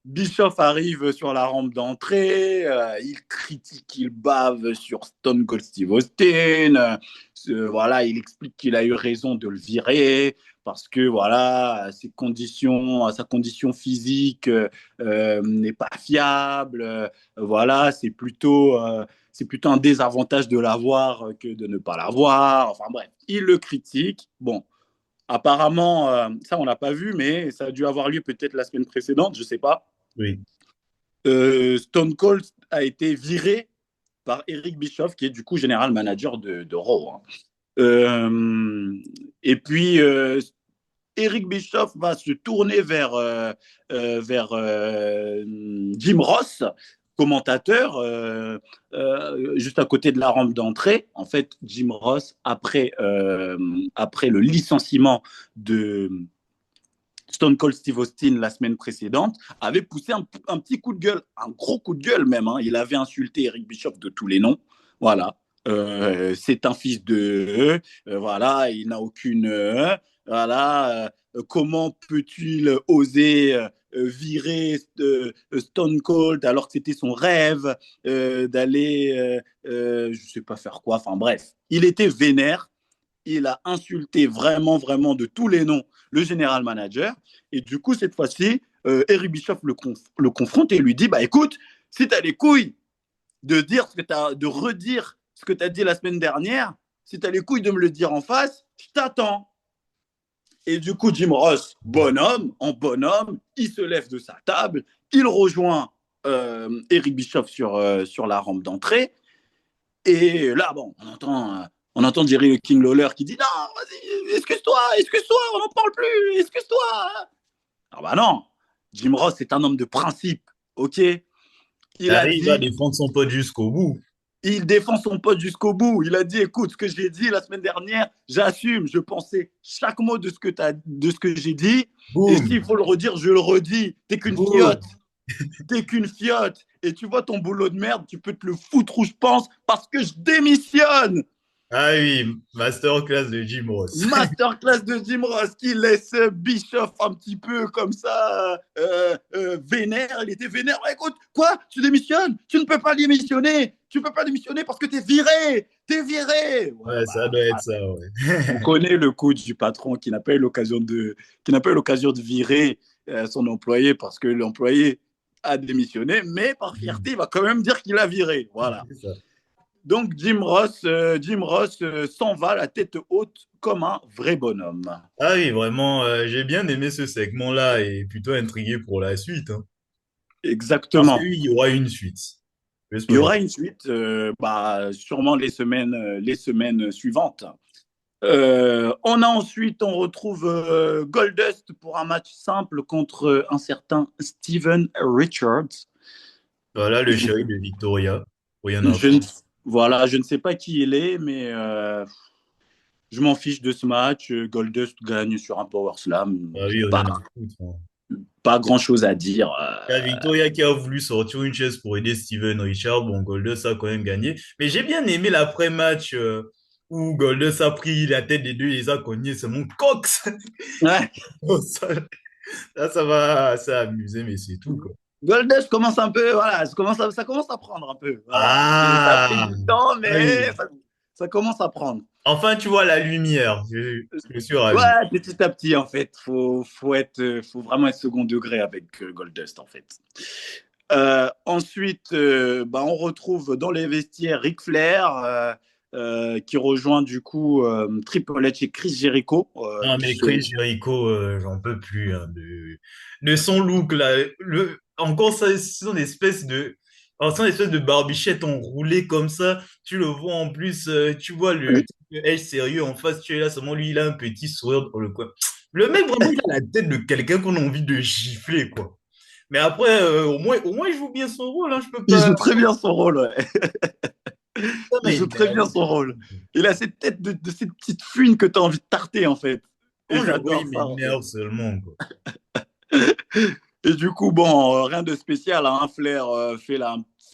S3: Bischoff arrive sur la rampe d'entrée, il critique, il bave sur Stone Cold Steve Austin. Voilà, il explique qu'il a eu raison de le virer parce que voilà, sa condition physique n'est pas fiable. Voilà, c'est plutôt un désavantage de l'avoir que de ne pas l'avoir. Enfin bref, il le critique. Bon, apparemment, ça, on l'a pas vu, mais ça a dû avoir lieu peut-être la semaine précédente, je ne sais pas.
S2: Oui.
S3: Stone Cold a été viré par Eric Bischoff, qui est du coup général manager de Raw, hein. Et puis, Eric Bischoff va se tourner vers Jim Ross, commentateur, juste à côté de la rampe d'entrée. En fait, Jim Ross, après le licenciement de Stone Cold Steve Austin la semaine précédente, avait poussé un petit coup de gueule, un gros coup de gueule même, hein. Il avait insulté Eric Bischoff de tous les noms. Voilà. C'est un fils de... voilà, il n'a aucune... voilà. Comment peut-il oser virer Stone Cold alors que c'était son rêve d'aller, je ne sais pas faire quoi. Enfin bref, il était vénère. Il a insulté vraiment, vraiment de tous les noms le général manager. Et du coup, cette fois-ci, Eric Bischoff le confronte et lui dit, bah écoute, si tu as les couilles de redire ce que tu as dit la semaine dernière, si tu as les couilles de me le dire en face, je t'attends. Et du coup, Jim Ross, bonhomme, il se lève de sa table, il rejoint Eric Bischoff sur la rampe d'entrée. Et là, bon, on entend Jerry King Lawler qui dit non, vas-y, excuse-toi, on n'en parle plus, excuse-toi. Ah bah non, Jim Ross est un homme de principe, ok. Il a
S2: Ah, il va
S3: dit,
S2: défendre son pote jusqu'au bout.
S3: il défend son pote jusqu'au bout. Il a dit, écoute, ce que j'ai dit la semaine dernière, j'assume, je pensais chaque mot de ce que j'ai dit. Et
S2: Boum,
S3: s'il faut le redire, je le redis.
S2: boum.
S3: T'es qu'une fiotte. Et tu vois ton boulot de merde, tu peux te le foutre où je pense parce que je démissionne.
S2: Ah oui, masterclass de Jim Ross.
S3: Masterclass de Jim Ross qui laisse Bischoff un petit peu comme ça, vénère. Il était vénère. Écoute, quoi? Tu démissionnes? Tu ne peux pas démissionner. Tu ne peux pas démissionner parce que t'es viré. T'es viré. Ouais,
S2: Ouais, ça
S3: bah,
S2: doit être ça,
S3: on
S2: ouais.
S3: connaît le coach du patron qui n'a pas eu l'occasion de virer son employé parce que l'employé a démissionné, mais par fierté, il va quand même dire qu'il a viré. Voilà.
S2: C'est ça.
S3: Donc Jim Ross s'en va la tête haute comme un vrai bonhomme.
S2: Ah oui, vraiment, j'ai bien aimé ce segment-là et plutôt intrigué pour la suite, hein. Parce
S3: Exactement.
S2: qu'il y aura une suite.
S3: Il y
S2: J'espère.
S3: aura une suite, sûrement les semaines suivantes. On retrouve Goldust pour un match simple contre un certain Steven Richards.
S2: Voilà le
S3: Je,
S2: chéri de Victoria. Rien à
S3: je ne,
S2: foutre.
S3: voilà, je ne sais pas qui il est, mais je m'en fiche de ce match. Goldust gagne sur un Power Slam.
S2: Ah oui,
S3: Pas,
S2: rien à foutre, hein.
S3: pas grand-chose à dire.
S2: Il y a Victoria qui a voulu sortir une chaise pour aider Steven Richard. Bon, Goldust a quand même gagné. Mais j'ai bien aimé l'après-match où Goldust a pris la tête des deux et les a cognés. C'est mon cox.
S3: Ouais.
S2: Bon, ça va, ça a amusé, mais c'est tout, quoi.
S3: Goldust commence un peu, voilà, ça commence à prendre un peu. Voilà. Ça a pris
S2: Ah,
S3: du temps,
S2: ah
S3: mais
S2: oui.
S3: ça commence à prendre.
S2: Enfin, tu vois la lumière. Je suis ravi.
S3: Ouais, petit à petit, en fait. Faut vraiment être second degré avec Goldust, en fait. Ensuite, on retrouve dans les vestiaires Ric Flair, qui rejoint du coup Triple H et Chris Jericho.
S2: Non, mais Chris Jericho, j'en peux plus, hein, de son look là. Encore ça, c'est une espèce de, alors, c'est une espèce de barbichette enroulée comme ça. Tu le vois en plus, tu vois le Edge sérieux en face. Tu es là seulement lui, il a un petit sourire dans le coin. Le mec vraiment, il a la tête de quelqu'un qu'on a envie de gifler, quoi. Mais après, au moins, il joue bien son rôle, hein, je peux
S3: Il
S2: pas.
S3: joue très bien son rôle, ouais.
S2: Ça,
S3: Il
S2: mais
S3: joue
S2: il
S3: très bien son rôle. Il a cette tête de cette petite fuine que tu as envie de tarter, en fait. Et
S2: quand je vois,
S3: j'adore
S2: il
S3: ça, en fait.
S2: m'énerve seulement, quoi.
S3: Et du coup, bon, rien de spécial, hein. Flair fait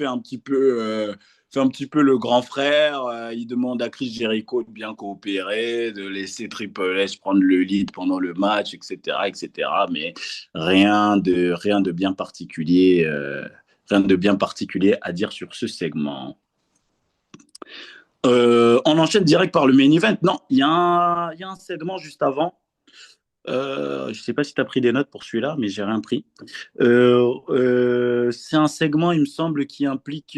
S3: un petit peu, fait un petit peu le grand frère. Il demande à Chris Jericho de bien coopérer, de laisser Triple H prendre le lead pendant le match, etc., etc. Mais rien de bien particulier, rien de bien particulier à dire sur ce segment. On enchaîne direct par le main event. Non, il y a un segment juste avant. Je ne sais pas si tu as pris des notes pour celui-là, mais j'ai rien pris. C'est un segment, il me semble, qui implique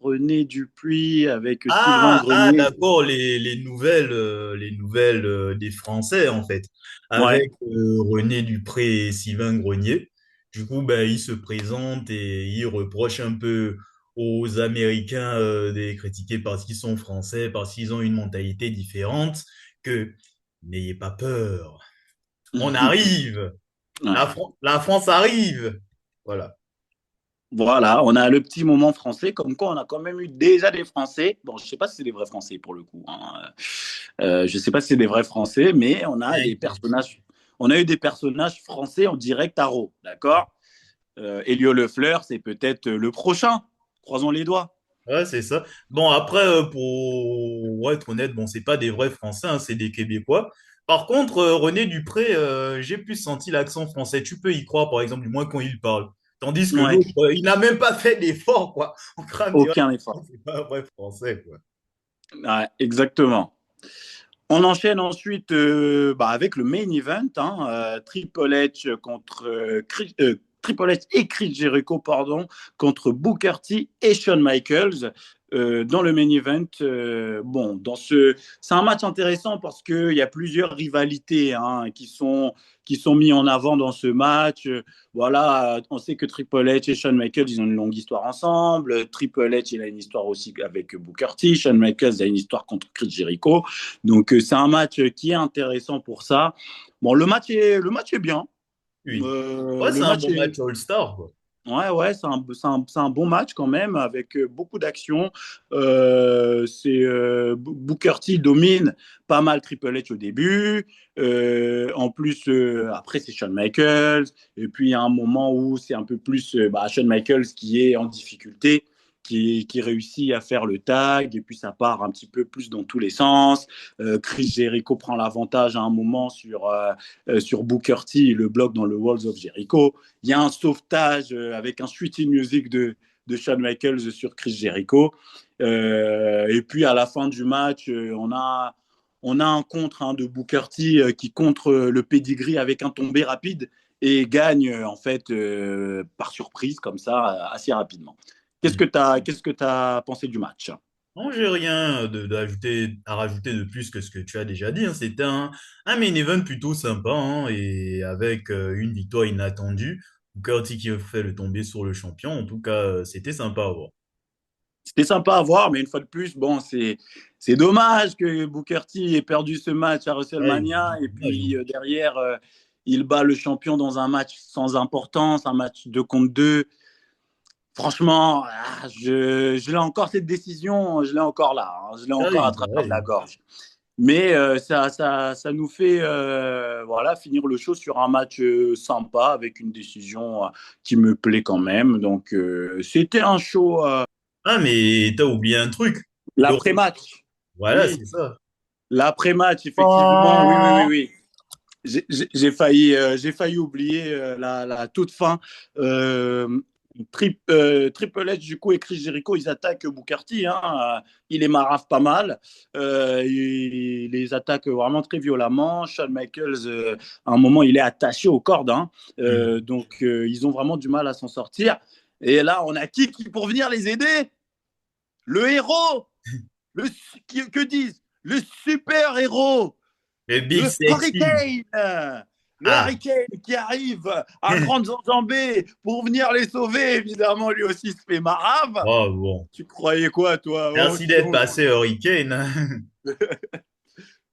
S3: René Dupuis avec Sylvain Grenier.
S2: D'accord, les nouvelles des Français, en fait,
S3: Ouais,
S2: avec René Dupré et Sylvain Grenier. Du coup, ben, ils se présentent et ils reprochent un peu aux Américains de les critiquer parce qu'ils sont Français, parce qu'ils ont une mentalité différente, que n'ayez pas peur, on arrive,
S3: ouais.
S2: La France arrive. Voilà.
S3: Voilà, on a le petit moment français, comme quoi on a quand même eu déjà des Français. Bon, je ne sais pas si c'est des vrais Français pour le coup, hein. Je ne sais pas si c'est des vrais Français, mais on a eu des personnages français en direct à Raw, d'accord? Elio Lefleur, c'est peut-être le prochain. Croisons les doigts.
S2: Ouais, c'est ça. Bon, après, pour être honnête, bon, c'est pas des vrais Français, hein, c'est des Québécois. Par contre, René Dupré, j'ai plus senti l'accent français. Tu peux y croire, par exemple, du moins quand il parle. Tandis que
S3: Ouais,
S2: l'autre, il n'a même pas fait d'effort, quoi. On crame direct,
S3: aucun effort.
S2: c'est pas un vrai Français, quoi.
S3: Ouais, exactement. On enchaîne ensuite avec le main event, hein, Triple H Triple H et Chris Jericho, pardon, contre Booker T et Shawn Michaels. Dans le main event, c'est un match intéressant parce qu'il y a plusieurs rivalités, hein, qui sont mis en avant dans ce match. Voilà, on sait que Triple H et Shawn Michaels, ils ont une longue histoire ensemble. Triple H, il a une histoire aussi avec Booker T. Shawn Michaels a une histoire contre Chris Jericho. Donc, c'est un match qui est intéressant pour ça. Bon, le match est bien.
S2: Oui. Ouais, c'est
S3: Le
S2: un
S3: match
S2: bon
S3: est,
S2: match All-Star, quoi.
S3: Ouais, ouais, c'est un bon match quand même, avec beaucoup d'action. Booker T domine pas mal Triple H au début. En plus, après, c'est Shawn Michaels. Et puis, il y a un moment où c'est un peu plus Shawn Michaels qui est en difficulté, qui réussit à faire le tag. Et puis, ça part un petit peu plus dans tous les sens. Chris Jericho prend l'avantage à un moment sur Booker T. Il le bloque dans le Walls of Jericho. Il y a un sauvetage avec un sweetie music de Shawn Michaels sur Chris Jericho. Et puis à la fin du match, on a un contre, hein, de Booker T qui contre le pedigree avec un tombé rapide et gagne en fait par surprise comme ça assez rapidement. Qu'est-ce que t'as pensé du match?
S2: Non, j'ai rien à rajouter de plus que ce que tu as déjà dit, hein. C'était un main event plutôt sympa, hein, et avec une victoire inattendue. Booker T qui a fait le tomber sur le champion. En tout cas, c'était sympa à voir.
S3: C'était sympa à voir, mais une fois de plus, bon, c'est dommage que Booker T ait perdu ce match à
S2: Ouais,
S3: WrestleMania et
S2: dommage, hein.
S3: puis derrière, il bat le champion dans un match sans importance, un match 2 contre 2. Franchement, je l'ai encore cette décision, je l'ai encore là, hein, je l'ai encore
S2: Ouais,
S3: à travers
S2: ouais.
S3: la gorge. Mais ça nous fait voilà, finir le show sur un match sympa avec une décision qui me plaît quand même. Donc, c'était un show
S2: Ah, mais t'as oublié un truc. Le...
S3: l'après-match.
S2: Voilà,
S3: Oui,
S2: c'est ça.
S3: l'après-match, effectivement, oui, oui, oui, oui. J'ai failli oublier la toute fin. Euh, Triple H, du coup, et Chris Jericho, ils attaquent Booker T, hein. Il les marave pas mal. Il les attaque vraiment très violemment. Shawn Michaels, à un moment, il est attaché aux cordes, hein.
S2: Hmm.
S3: Donc, ils ont vraiment du mal à s'en sortir. Et là, on a qui pour venir les aider? Le héros, le, que disent? Le super héros,
S2: Le Big
S3: le
S2: Sexy.
S3: Hurricane, le
S2: Ah,
S3: Hurricane qui arrive à grandes enjambées pour venir les sauver. Évidemment, lui aussi se fait marave.
S2: oh, bon.
S3: Tu croyais quoi, toi? Oh,
S2: Merci
S3: dis
S2: d'être
S3: donc.
S2: passé Hurricane.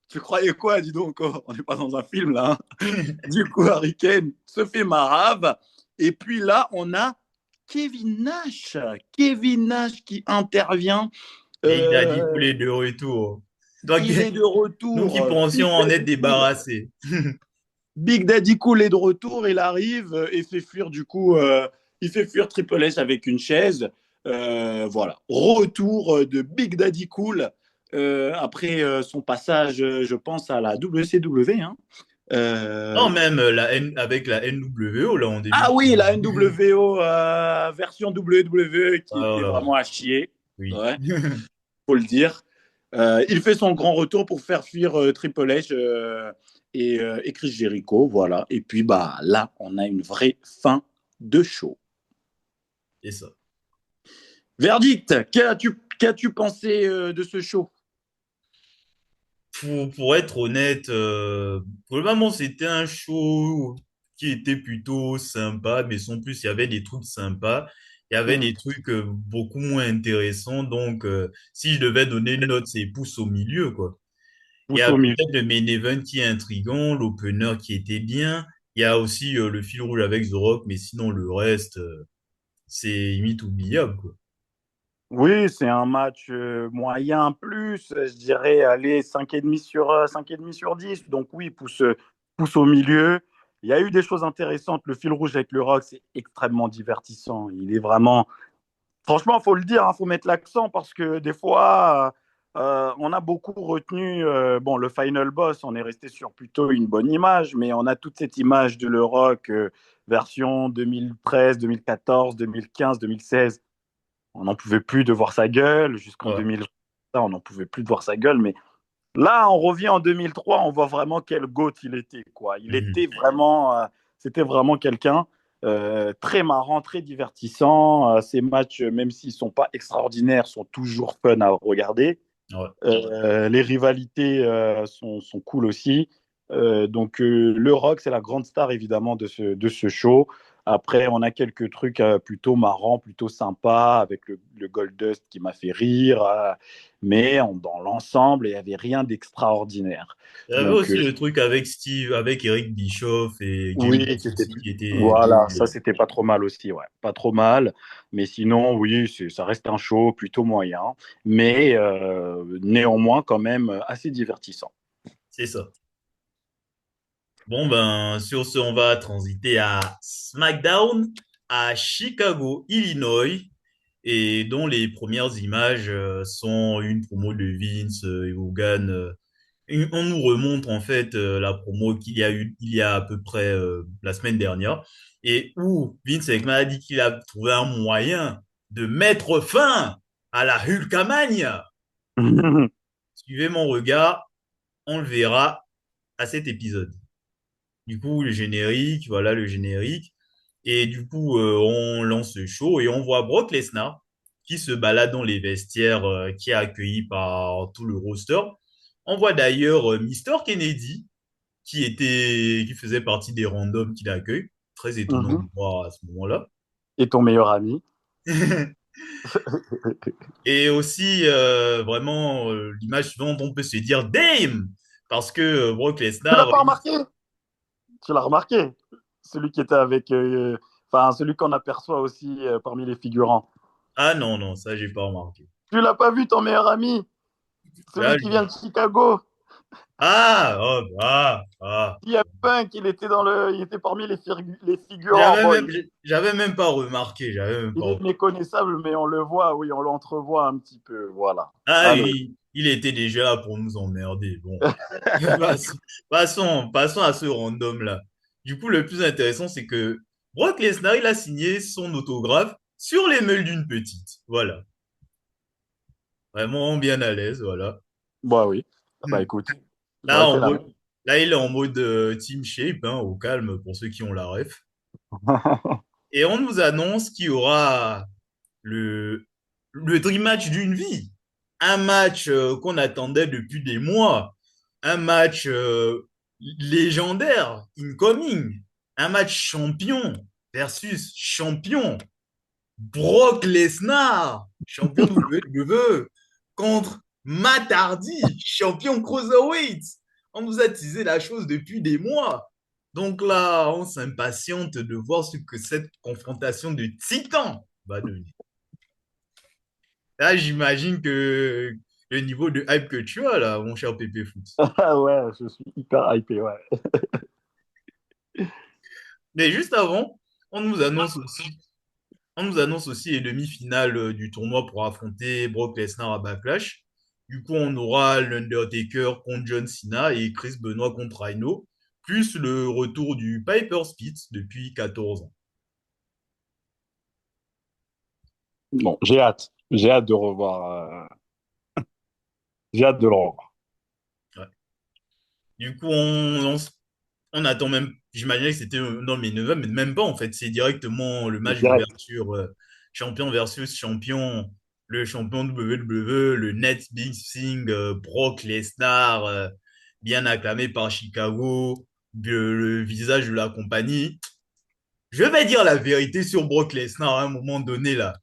S3: Tu croyais quoi, dis donc? Oh, on n'est pas dans un film, là, hein. Du coup, Hurricane se fait marave. Et puis là, on a Kevin Nash. Kevin Nash qui intervient.
S2: Et il a dit tous
S3: Euh,
S2: les deux retours. Toi,
S3: il est de
S2: nous qui
S3: retour.
S2: pensions
S3: Il
S2: en
S3: fait
S2: être
S3: du cuivre.
S2: débarrassés.
S3: Big Daddy Cool est de retour, il arrive et fait fuir du coup, il fait fuir Triple H avec une chaise. Voilà, retour de Big Daddy Cool après son passage, je pense, à la WCW. Hein.
S2: Non,
S3: Euh,
S2: même avec la NWO, là, en début
S3: Ah
S2: de
S3: oui, la
S2: saison.
S3: NWO version WWE qui était
S2: Voilà,
S3: vraiment à chier,
S2: oui.
S3: ouais, faut le dire. Il fait son grand retour pour faire fuir Triple H et Chris Jericho, voilà. Et puis bah là, on a une vraie fin de show.
S2: C'est ça.
S3: Verdict, qu'as-tu pensé de ce show?
S2: Pour être honnête, vraiment, c'était un show qui était plutôt sympa, mais sans plus, il y avait des trucs sympas, il y avait
S3: Hmm.
S2: des trucs beaucoup moins intéressants. Donc, si je devais donner une note, c'est pouce au milieu, quoi. Il y
S3: Pousse
S2: a
S3: au milieu.
S2: peut-être le main event qui est intriguant, l'opener qui était bien. Il y a aussi le fil rouge avec The Rock, mais sinon, le reste, c'est limite oubliable, quoi.
S3: Oui, c'est un match moyen plus, je dirais, allez, 5,5 sur 10. Donc oui, pousse au milieu. Il y a eu des choses intéressantes. Le fil rouge avec le rock, c'est extrêmement divertissant. Il est vraiment... Franchement, il faut le dire, il faut mettre l'accent parce que des fois, on a beaucoup retenu, bon, le Final Boss, on est resté sur plutôt une bonne image, mais on a toute cette image de le rock version 2013, 2014, 2015, 2016. On n'en pouvait plus de voir sa gueule. Jusqu'en
S2: Ouais.
S3: 2000, on n'en pouvait plus de voir sa gueule. Mais là, on revient en 2003, on voit vraiment quel GOAT il était. Quoi. Il
S2: Mhm.
S3: était vraiment, c'était vraiment quelqu'un très marrant, très divertissant. Ces matchs, même s'ils ne sont pas extraordinaires, sont toujours fun à regarder.
S2: Ouais.
S3: Les rivalités sont cool aussi. Donc, le Rock, c'est la grande star évidemment de ce show. Après, on a quelques trucs plutôt marrants, plutôt sympas, avec le Goldust qui m'a fait rire. Mais dans l'ensemble, il n'y avait rien d'extraordinaire.
S2: Il y avait
S3: Donc,
S2: aussi le truc avec Steve, avec Eric Bischoff et Jay
S3: oui,
S2: White
S3: c'était
S2: aussi qui était
S3: voilà, ça
S2: bien.
S3: c'était pas trop mal aussi, ouais, pas trop mal. Mais sinon, oui, ça reste un show plutôt moyen, mais néanmoins quand même assez divertissant.
S2: C'est ça. Bon, ben, sur ce, on va transiter à SmackDown, à Chicago, Illinois, et dont les premières images sont une promo de Vince et Hogan. On nous remontre en fait la promo qu'il y a eu il y a à peu près la semaine dernière, et où Vince McMahon a dit qu'il a trouvé un moyen de mettre fin à la Hulkamania. Suivez mon regard, on le verra à cet épisode. Du coup, le générique, voilà le générique. Et du coup, on lance le show et on voit Brock Lesnar qui se balade dans les vestiaires, qui est accueilli par tout le roster. On voit d'ailleurs Mister Kennedy qui faisait partie des randoms qu'il accueille. Très étonnant de
S3: Mhm.
S2: voir à ce moment-là.
S3: Et ton meilleur ami.
S2: Et aussi, vraiment, l'image suivante, on peut se dire Dame! Parce que Brock
S3: Tu l'as
S2: Lesnar,
S3: pas remarqué? Tu l'as remarqué? Celui qui était avec, enfin celui qu'on aperçoit aussi parmi les figurants.
S2: ah non, non, ça, j'ai pas remarqué.
S3: Tu l'as pas vu ton meilleur ami?
S2: Là,
S3: Celui qui vient de Chicago?
S2: ah, oh,
S3: Il y a Punk, il était parmi les figurants.
S2: J'avais
S3: Bon,
S2: même, j'avais même pas remarqué, j'avais même pas
S3: il est
S2: remarqué.
S3: méconnaissable, mais on le voit, oui, on l'entrevoit un petit peu. Voilà.
S2: Ah
S3: Allez.
S2: oui, il était déjà là pour nous emmerder. Bon, passons, passons à ce random-là. Du coup, le plus intéressant, c'est que Brock Lesnar, il a signé son autographe sur les mails d'une petite. Voilà. Vraiment bien à l'aise, voilà.
S3: Bah oui. Bah
S2: Hmm.
S3: écoute,
S2: Là,
S3: j'aurais fait
S2: en
S3: la
S2: mode, là, il est en mode team shape, hein, au calme pour ceux qui ont la ref.
S3: même.
S2: Et on nous annonce qu'il y aura le, le dream match d'une vie. Un match qu'on attendait depuis des mois. Un match légendaire, incoming. Un match champion versus champion. Brock Lesnar, champion WWE, contre Matt Hardy, champion cruiserweight. On nous a teasé la chose depuis des mois. Donc là, on s'impatiente de voir ce que cette confrontation de titans va donner. Là, j'imagine que le niveau de hype que tu as là, mon cher Pépé Foot.
S3: Ah ouais, je suis hyper hypé, ouais.
S2: Mais juste avant, on nous annonce aussi, on nous annonce aussi les demi-finales du tournoi pour affronter Brock Lesnar à Backlash. Du coup, on aura l'Undertaker contre John Cena et Chris Benoit contre Rhino, plus le retour du Piper Spitz depuis 14 ans.
S3: Bon, j'ai hâte. J'ai hâte de revoir. J'ai hâte de le revoir.
S2: Ouais. Du coup, on attend même, j'imaginais que c'était dans mes neveux, mais même pas en fait. C'est directement le match
S3: Direct.
S2: d'ouverture, champion versus champion, le champion WWE, le Net Big Thing, Brock Lesnar, bien acclamé par Chicago, le visage de la compagnie. Je vais dire la vérité sur Brock Lesnar à un moment donné là.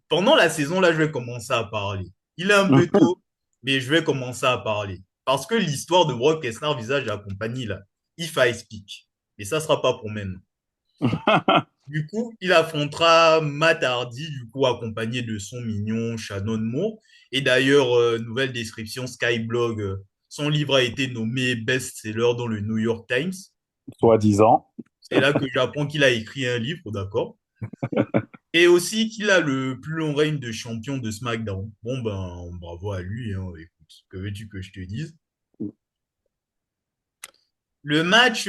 S2: Pendant la saison là, je vais commencer à parler. Il est un peu tôt, mais je vais commencer à parler. Parce que l'histoire de Brock Lesnar, visage de la compagnie là, if I speak. Et ça sera pas pour maintenant. Du coup, il affrontera Matt Hardy, du coup, accompagné de son mignon Shannon Moore. Et d'ailleurs, nouvelle description Skyblog, son livre a été nommé best-seller dans le New York Times.
S3: Soi-disant.
S2: C'est là que j'apprends qu'il a écrit un livre, d'accord? Et aussi qu'il a le plus long règne de champion de SmackDown. Bon, ben, bravo à lui, hein. Écoute, que veux-tu que je te dise? Le match,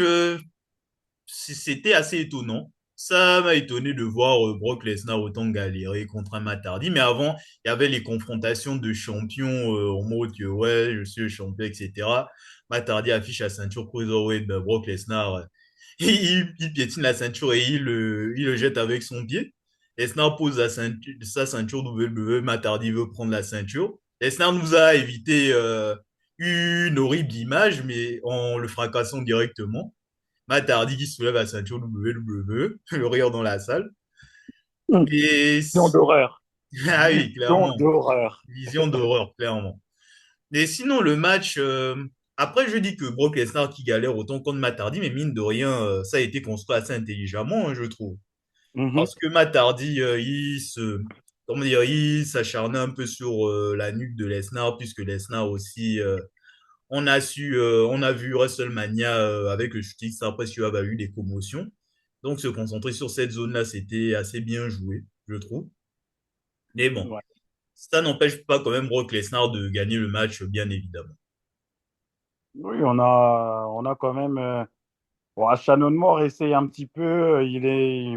S2: c'était assez étonnant. Ça m'a étonné de voir Brock Lesnar autant galérer contre un Matt Hardy. Mais avant, il y avait les confrontations de champions en mode que ouais, je suis le champion, etc. Matt Hardy affiche la ceinture Cruiserweight. Ben, Brock Lesnar, il piétine la ceinture et il le jette avec son pied. Lesnar pose sa ceinture WWE. Matt Hardy veut prendre la ceinture. Lesnar nous a évité une horrible image, mais en le fracassant directement. Matt Hardy qui soulève la ceinture WWE, le rire dans la salle. Et
S3: Vision d'horreur.
S2: ah oui,
S3: Vision
S2: clairement,
S3: d'horreur.
S2: vision d'horreur, clairement. Mais sinon, le match, après, je dis que Brock Lesnar qui galère autant contre Matt Hardy, mais mine de rien, ça a été construit assez intelligemment, hein, je trouve.
S3: Mhm.
S2: Parce que Matt Hardy, comment dire, il s'acharnait un peu sur la nuque de Lesnar, puisque Lesnar aussi, on a vu WrestleMania avec le shooting star press, il y a eu des commotions. Donc, se concentrer sur cette zone-là, c'était assez bien joué, je trouve. Mais bon,
S3: Ouais.
S2: ça n'empêche pas quand même Brock Lesnar de gagner le match, bien évidemment.
S3: Oui, on a quand même. Bon, Shannon Moore essaye un petit peu.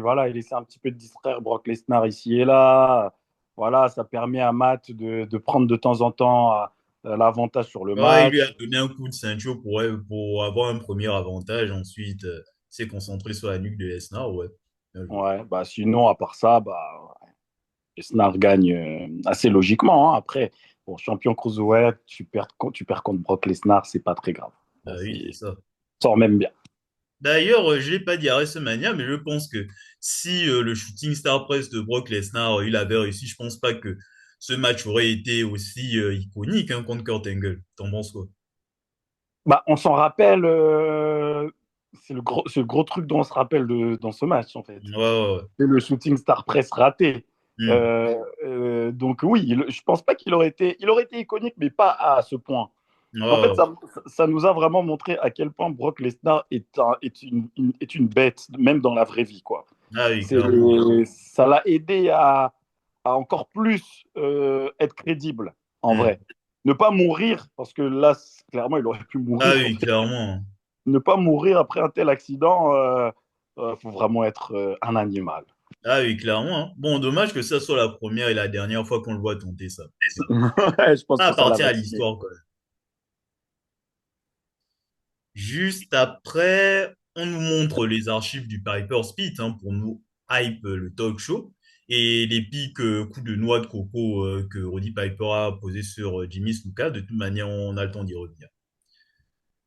S3: Voilà, il essaie un petit peu de distraire Brock Lesnar ici et là. Voilà, ça permet à Matt de prendre de temps en temps l'avantage sur le
S2: Ouais, il lui a
S3: match.
S2: donné un coup de ceinture pour avoir un premier avantage. Ensuite, s'est concentré sur la nuque de Lesnar. Ouais, bien joué.
S3: Ouais, bah sinon, à part ça, bah, Lesnar gagne assez logiquement, hein. Après, bon, champion cruiserweight, tu perds contre Brock Lesnar, c'est pas très grave.
S2: Ah oui, c'est ça.
S3: Sort même bien.
S2: D'ailleurs, je l'ai pas dit à WrestleMania, mais je pense que si le shooting star press de Brock Lesnar, il avait réussi, je pense pas que ce match aurait été aussi iconique hein, contre Kurt Angle. T'en penses quoi?
S3: Bah, on s'en rappelle, c'est le gros truc dont on se rappelle dans ce match, en fait.
S2: Ouais, ouais, ouais.
S3: C'est le shooting star press raté.
S2: Hmm.
S3: Donc oui, je pense pas il aurait été iconique, mais pas à ce point.
S2: Ouais,
S3: En fait,
S2: ouais.
S3: ça nous a vraiment montré à quel point Brock Lesnar est une bête, même dans la vraie vie, quoi.
S2: Ah oui,
S3: C'est,
S2: clairement.
S3: ça l'a aidé à encore plus être crédible, en
S2: Hmm.
S3: vrai. Ne pas mourir, parce que là, clairement, il aurait pu
S2: Ah
S3: mourir.
S2: oui, clairement.
S3: Ne pas mourir après un tel accident, faut vraiment être un animal.
S2: Ah oui, clairement. Hein. Bon, dommage que ça soit la première et la dernière fois qu'on le voit tenter ça. Mais bon,
S3: Ouais, je pense
S2: ça
S3: que ça l'a
S2: appartient à
S3: vacciné.
S2: l'histoire, quoi. Juste après, on nous montre les archives du Piper Spit hein, pour nous hype le talk show et les pics coups de noix de coco que Roddy Piper a posé sur Jimmy Snuka. De toute manière, on a le temps d'y revenir.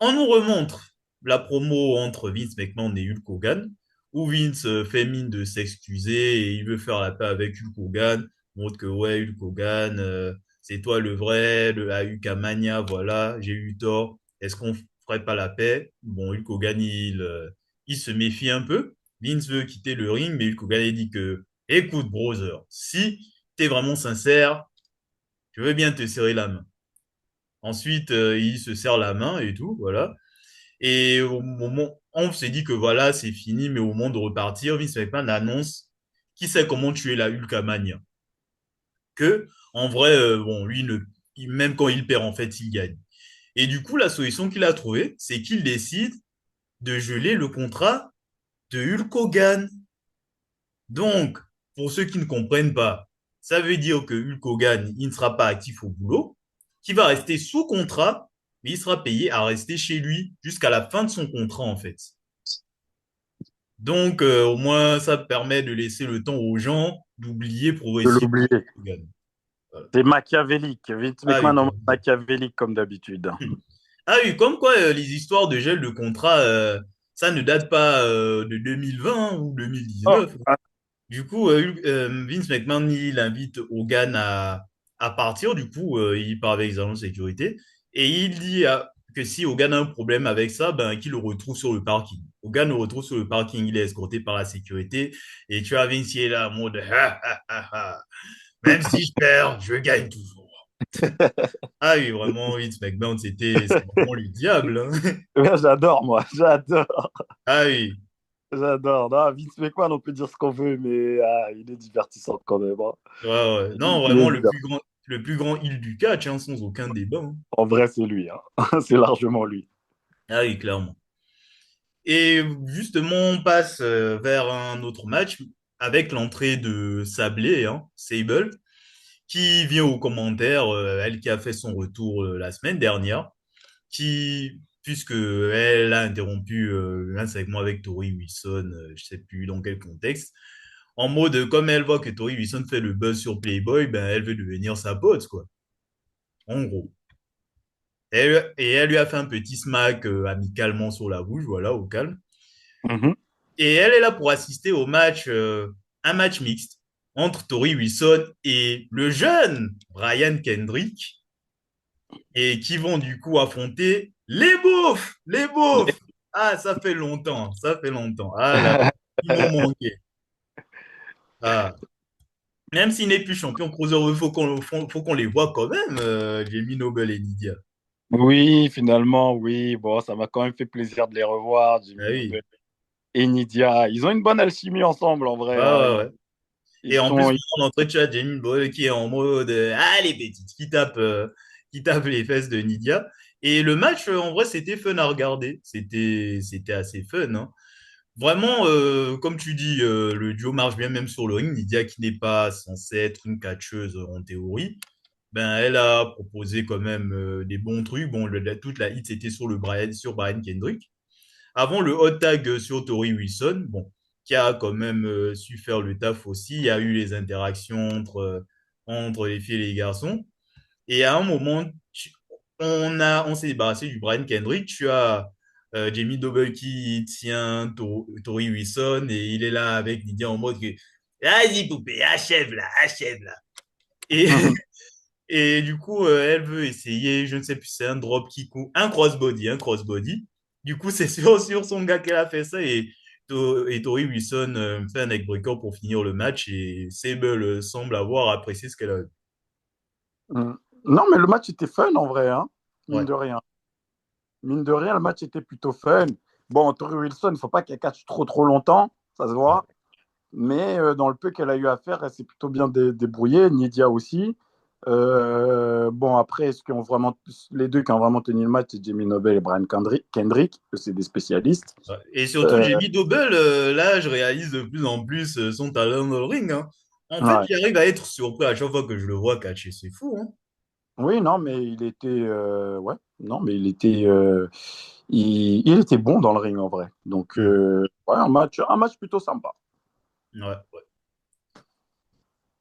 S2: On nous remontre la promo entre Vince McMahon et Hulk Hogan, où Vince fait mine de s'excuser et il veut faire la paix avec Hulk Hogan, montre que ouais, Hulk Hogan, c'est toi le vrai, le Hulkamania, voilà, j'ai eu tort. Est-ce qu'on ferait pas la paix? Bon, Hulk Hogan, il se méfie un peu. Vince veut quitter le ring, mais Hulk Hogan il dit que, écoute, brother, si t'es vraiment sincère, je veux bien te serrer la main. Ensuite, il se serre la main et tout, voilà. Et au moment, on s'est dit que voilà, c'est fini, mais au moment de repartir, Vince McMahon annonce qui sait comment tuer la Hulkamania. Que, en vrai, bon, lui, même quand il perd, en fait, il gagne. Et du coup, la solution qu'il a trouvée, c'est qu'il décide de geler le contrat de Hulk Hogan. Donc, pour ceux qui ne comprennent pas, ça veut dire que Hulk Hogan, il ne sera pas actif au boulot, qu'il va rester sous contrat, mais il sera payé à rester chez lui jusqu'à la fin de son contrat, en fait. Donc, au moins, ça permet de laisser le temps aux gens d'oublier
S3: De
S2: progressivement
S3: l'oublier.
S2: Hogan. Voilà.
S3: C'est machiavélique. Vince
S2: Ah
S3: McMahon
S2: oui,
S3: en mode machiavélique comme d'habitude.
S2: ah oui, comme quoi les histoires de gel de contrat, ça ne date pas de 2020 ou
S3: Oh,
S2: 2019. Du coup, Vince McMahon, il invite Hogan à partir. Du coup, il part avec les agents de sécurité. Et il dit que si Hogan a un problème avec ça, ben, qu'il le retrouve sur le parking. Hogan le retrouve sur le parking, il est escorté par la sécurité. Et tu as Vince qui est là en mode ha, ha, ha, ha. Même si je perds, je gagne toujours. Ah oui, vraiment, Vince McMahon, c'est vraiment le diable, hein.
S3: ouais, j'adore, moi. J'adore.
S2: Ah oui,
S3: J'adore. Non, Vince McMahon, on peut dire ce qu'on veut, mais il est divertissant quand même, hein.
S2: ouais, ouais. Non,
S3: Il est
S2: vraiment,
S3: divertissant.
S2: le plus grand heel du catch, hein, sans aucun débat, hein.
S3: En vrai, c'est lui, hein. C'est largement lui.
S2: Ah oui, clairement. Et justement, on passe vers un autre match avec l'entrée de Sablé, hein, Sable, qui vient aux commentaires, elle qui a fait son retour la semaine dernière, puisque elle a interrompu un segment avec Tori Wilson, je sais plus dans quel contexte, en mode, comme elle voit que Tori Wilson fait le buzz sur Playboy, ben elle veut devenir sa pote, quoi, en gros. Et elle lui a fait un petit smack amicalement sur la bouche, voilà, au calme.
S3: Mhm.
S2: Et elle est là pour assister au match, un match mixte entre Tori Wilson et le jeune Brian Kendrick, et qui vont du coup affronter les beaufs, les beaufs. Ah, ça fait longtemps, ça fait longtemps. Ah là, ils m'ont manqué. Ah. Même s'il n'est plus champion Cruiserweight, faut qu'on les voit quand même, Jamie Noble et Nidia.
S3: Oui, finalement, oui. Bon, ça m'a quand même fait plaisir de les revoir,
S2: Ah
S3: Jimmy
S2: oui,
S3: Noble et Nidia. Ils ont une bonne alchimie ensemble, en
S2: ouais,
S3: vrai, hein.
S2: ouais, ouais.
S3: Ils
S2: Et en plus,
S3: sont.
S2: en entrée, tu as Jamie Boy qui est en mode ah, les petites, qui tape les fesses de Nidia. Et le match, en vrai, c'était fun à regarder. C'était assez fun, hein. Vraiment, comme tu dis, le duo marche bien même sur le ring. Nidia, qui n'est pas censée être une catcheuse en théorie, ben, elle a proposé quand même des bons trucs. Bon, toute la hit, c'était sur Brian Kendrick. Avant le hot tag sur Tori Wilson, bon, qui a quand même su faire le taf aussi. Il y a eu les interactions entre les filles et les garçons. Et à un moment, on s'est débarrassé du Brian Kendrick. Tu as Jamie Doble qui tient Tori Wilson et il est là avec Lydia en mode que vas-y, poupée, achève là, achève là. Et, et du coup, elle veut essayer, je ne sais plus, c'est un drop kick ou un crossbody, un crossbody. Du coup, c'est sur son gars qu'elle a fait ça et Tori Wilson fait un neckbreaker pour finir le match et Sable semble avoir apprécié ce qu'elle a vu.
S3: Mm. Non, mais le match était fun, en vrai, hein. Mine
S2: Ouais.
S3: de rien. Mine de rien, le match était plutôt fun. Bon, Tori Wilson, il ne faut pas qu'elle catche trop, trop longtemps, ça se
S2: Ouais.
S3: voit. Mais dans le peu qu'elle a eu à faire, elle s'est plutôt bien débrouillée. Nidia aussi. Bon, après, les deux qui ont vraiment tenu le match, c'est Jamie Noble et Brian Kendrick, c'est des spécialistes.
S2: Ouais. Et surtout,
S3: Euh,
S2: Jamie Doble, là, je réalise de plus en plus son talent dans le ring, hein. En fait,
S3: ouais.
S2: j'arrive à être surpris à chaque fois que je le vois catcher. C'est fou, hein.
S3: Oui, non, mais ouais, non, mais il était bon dans le ring en vrai. Donc,
S2: Hmm.
S3: ouais, un match plutôt sympa.
S2: Ouais, ouais.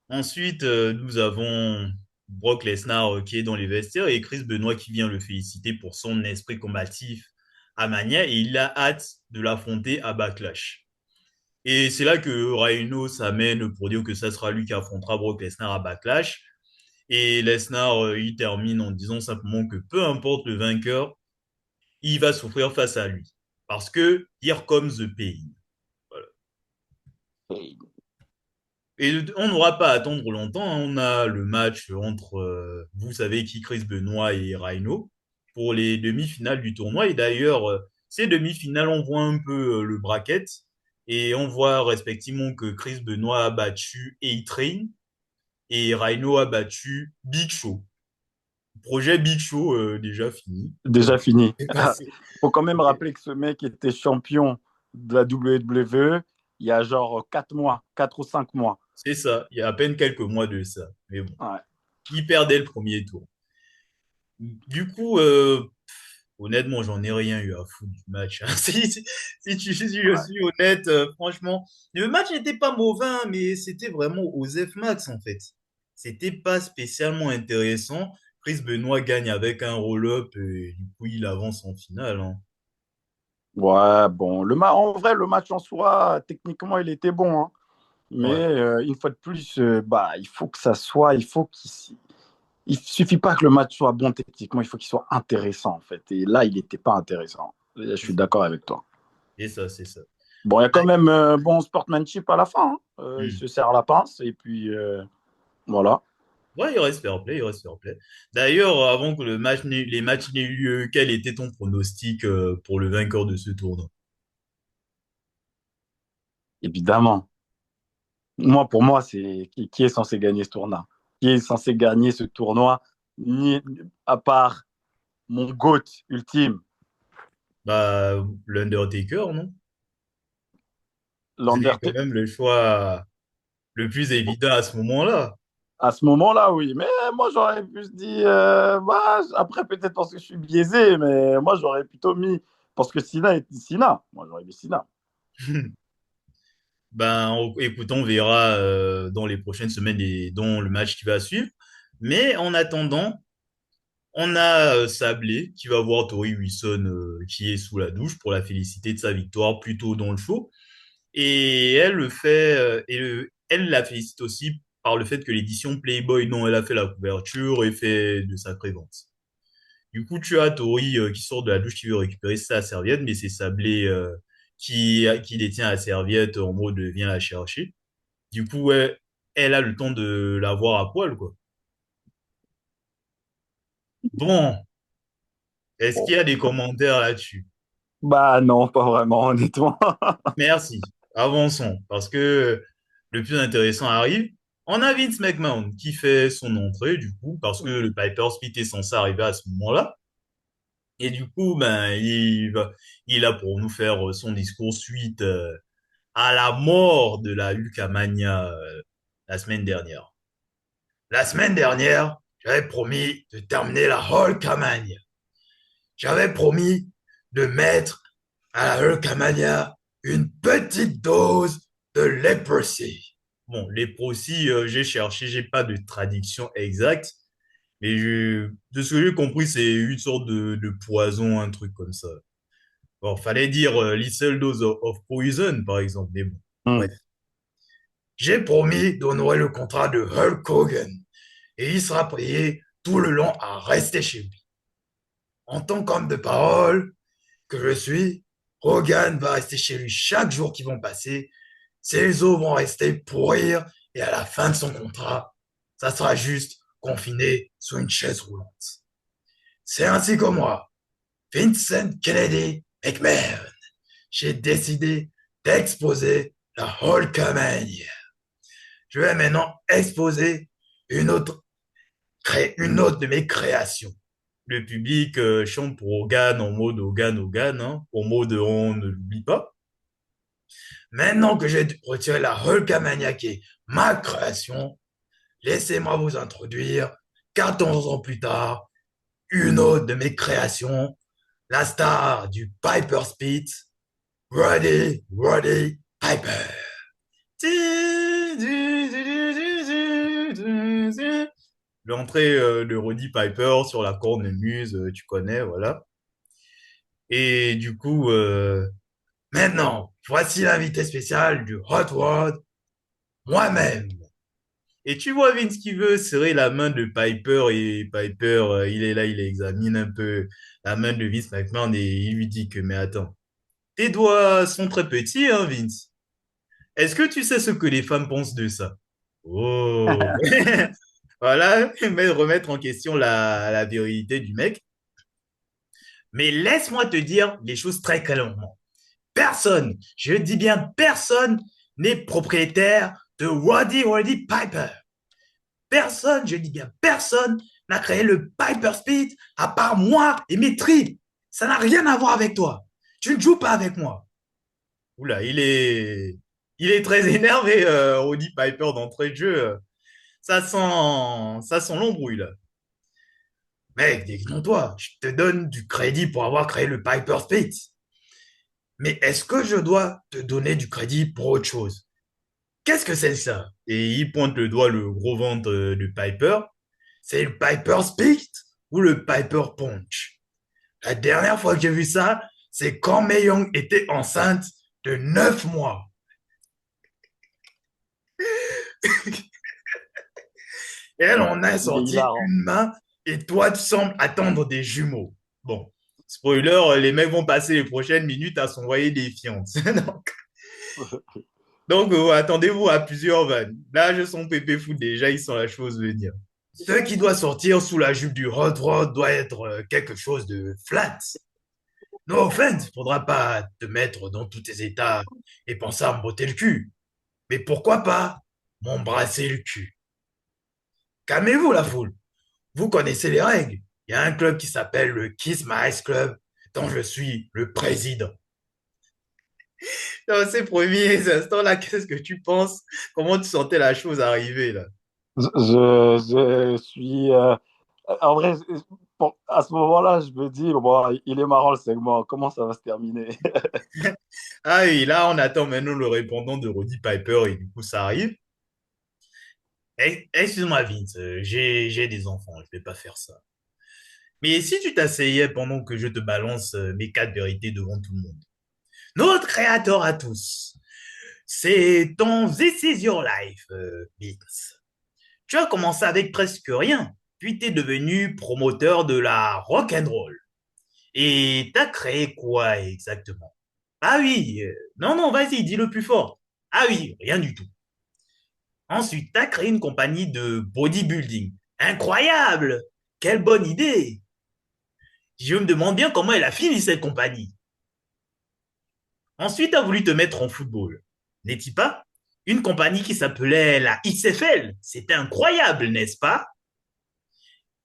S2: Ensuite, nous avons Brock Lesnar qui est dans les vestiaires et Chris Benoit qui vient le féliciter pour son esprit combatif à Mania et il a hâte de l'affronter à Backlash. Et c'est là que Rhino s'amène pour dire que ça sera lui qui affrontera Brock Lesnar à Backlash. Et Lesnar, il termine en disant simplement que peu importe le vainqueur, il va souffrir face à lui. Parce que here comes the pain. Voilà. Et on n'aura pas à attendre longtemps, hein. On a le match entre, vous savez qui, Chris Benoit et Rhino, pour les demi-finales du tournoi. Et d'ailleurs, Ces demi-finales, on voit un peu le bracket et on voit respectivement que Chris Benoit a battu A-Train et Rhino a battu Big Show. Projet Big Show déjà fini.
S3: Déjà fini.
S2: C'est passé.
S3: Faut quand même rappeler que ce mec était champion de la WWE il y a genre 4 mois, 4 ou 5 mois.
S2: C'est ça, il y a à peine quelques mois de ça. Mais bon,
S3: Ouais.
S2: il perdait le premier tour. Du coup, honnêtement, j'en ai rien eu à foutre du match, hein. Si je
S3: Ouais.
S2: suis honnête, franchement, le match n'était pas mauvais, hein, mais c'était vraiment aux F max en fait. C'était pas spécialement intéressant. Chris Benoit gagne avec un roll-up et du coup, il avance en finale, hein.
S3: Ouais, bon, en vrai, le match en soi, techniquement, il était bon, hein. Mais
S2: Ouais,
S3: une fois de plus, bah, il faut que ça soit, il suffit pas que le match soit bon techniquement, il faut qu'il soit intéressant en fait. Et là, il n'était pas intéressant. Je
S2: c'est
S3: suis
S2: ça.
S3: d'accord avec toi.
S2: Et ça, c'est ça.
S3: Bon, il y a quand même bon sportsmanship à la fin, hein. Il
S2: Hmm.
S3: se serre la pince et puis voilà.
S2: Ouais, il reste fair play, il reste fair play. D'ailleurs, avant que les matchs n'aient eu lieu, quel était ton pronostic pour le vainqueur de ce tournoi?
S3: Évidemment. Moi, pour moi, c'est qui est censé gagner ce tournoi? Qui est censé gagner ce tournoi, ni, à part mon GOAT ultime,
S2: Bah, l'Undertaker, non? C'est quand
S3: l'Undertaker.
S2: même le choix le plus évident à ce moment-là.
S3: À ce moment-là, oui. Mais moi, j'aurais plus dit, bah, après, peut-être parce que je suis biaisé, mais moi, j'aurais plutôt mis, parce que Sina est Sina. Moi, j'aurais mis Sina.
S2: Ben, écoute, on verra dans les prochaines semaines et dans le match qui va suivre. Mais en attendant, on a Sablé qui va voir Tori Wilson qui est sous la douche pour la féliciter de sa victoire plus tôt dans le show. Et elle le fait, elle la félicite aussi par le fait que l'édition Playboy, non, elle a fait la couverture et fait de sacrées ventes. Du coup, tu as Tori qui sort de la douche, qui veut récupérer sa serviette, mais c'est Sablé qui détient la serviette en mode viens la chercher. Du coup, ouais, elle a le temps de la voir à poil, quoi. Bon, est-ce
S3: Bon.
S2: qu'il y a des commentaires là-dessus?
S3: Bah non, pas vraiment, honnêtement.
S2: Merci. Avançons, parce que le plus intéressant arrive. On a Vince McMahon qui fait son entrée, du coup, parce que le Piper Spit est censé arriver à ce moment-là. Et du coup, ben, il a pour nous faire son discours suite à la mort de la Hulkamania la semaine dernière. La semaine dernière, j'avais promis de terminer la Hulkamania. J'avais promis de mettre à la Hulkamania une petite dose de leprosy. Bon, leprosy, j'ai cherché, j'ai pas de traduction exacte, mais de ce que j'ai compris, c'est une sorte de poison, un truc comme ça. Bon, fallait dire little dose of poison, par exemple, mais bon,
S3: Hmm.
S2: bref. J'ai promis d'honorer le contrat de Hulk Hogan et il sera payé tout le long à rester chez lui. En tant qu'homme de parole que je suis, Hogan va rester chez lui chaque jour qui vont passer. Ses os vont rester pourrir et à la fin de son contrat, ça sera juste confiné sous une chaise roulante. C'est ainsi que moi, Vincent Kennedy McMahon, j'ai décidé d'exposer la Hulkamania. Je vais maintenant exposer une autre, une autre de mes créations. Le public chante pour Hogan en mode Hogan, Hogan, hein, en mode on ne l'oublie pas. Maintenant que j'ai retiré la Hulkamania qui est ma création, laissez-moi vous introduire 14 ans plus tard, une autre de mes créations, la star du Piper Spit, Roddy Piper. L'entrée de Roddy Piper sur la cornemuse, tu connais, voilà. Et du coup, maintenant, voici l'invité spécial du Hot Rod, moi-même. Et tu vois Vince qui veut serrer la main de Piper et Piper, il est là, il examine un peu la main de Vince McMahon et il lui dit que, mais attends, tes doigts sont très petits, hein, Vince. Est-ce que tu sais ce que les femmes pensent de ça? Oh, voilà, mais remettre en question la virilité du mec. Mais laisse-moi te dire les choses très clairement. Personne, je dis bien personne, n'est propriétaire de Roddy Piper. Personne, je dis bien personne, n'a créé le Piper Speed à part moi et mes tripes. Ça n'a rien à voir avec toi. Tu ne joues pas avec moi. Oula, il est très énervé, Roddy Piper d'entrée de jeu. Ça sent l'embrouille là. Mec, dégueule-toi, je te donne du crédit pour avoir créé le Piper Speed. Mais est-ce que je dois te donner du crédit pour autre chose? Qu'est-ce que c'est ça? Et il pointe le doigt le gros ventre de Piper. C'est le Piper Speed ou le Piper Punch? La dernière fois que j'ai vu ça, c'est quand Mei Young était enceinte de 9 mois. Elle en a
S3: Il est
S2: sorti
S3: hilarant.
S2: une main et toi, tu sembles attendre des jumeaux. Bon, spoiler, les mecs vont passer les prochaines minutes à s'envoyer des fiances. Donc, attendez-vous à plusieurs vannes. Là, je sens Pépé Foot déjà, ils sent la chose venir. Ce qui doit sortir sous la jupe du Hot Rod doit être quelque chose de flat. No offense, faudra pas te mettre dans tous tes états et penser à me botter le cul. Mais pourquoi pas m'embrasser le cul? Calmez-vous, la foule. Vous connaissez les règles. Il y a un club qui s'appelle le Kiss My Ice Club, dont je suis le président. Dans ces premiers instants-là, qu'est-ce que tu penses? Comment tu sentais la chose arriver, là?
S3: Je suis. En vrai, bon, à ce moment-là, je me dis, bon, il est marrant le segment, comment ça va se terminer?
S2: Ah oui, là, on attend maintenant le répondant de Roddy Piper et du coup, ça arrive. Excuse-moi, Vince, j'ai des enfants, je vais pas faire ça. Mais si tu t'asseyais pendant que je te balance mes quatre vérités devant tout le monde. Notre créateur à tous, c'est ton This is Your Life, Vince. Tu as commencé avec presque rien, puis t'es devenu promoteur de la rock and roll. Et t'as créé quoi exactement? Ah oui, non, non, vas-y, dis le plus fort. Ah oui, rien du tout. Ensuite, t'as créé une compagnie de bodybuilding. Incroyable! Quelle bonne idée! Je me demande bien comment elle a fini cette compagnie. Ensuite, tu as voulu te mettre en football. N'est-il pas? Une compagnie qui s'appelait la XFL. C'était incroyable, n'est-ce pas?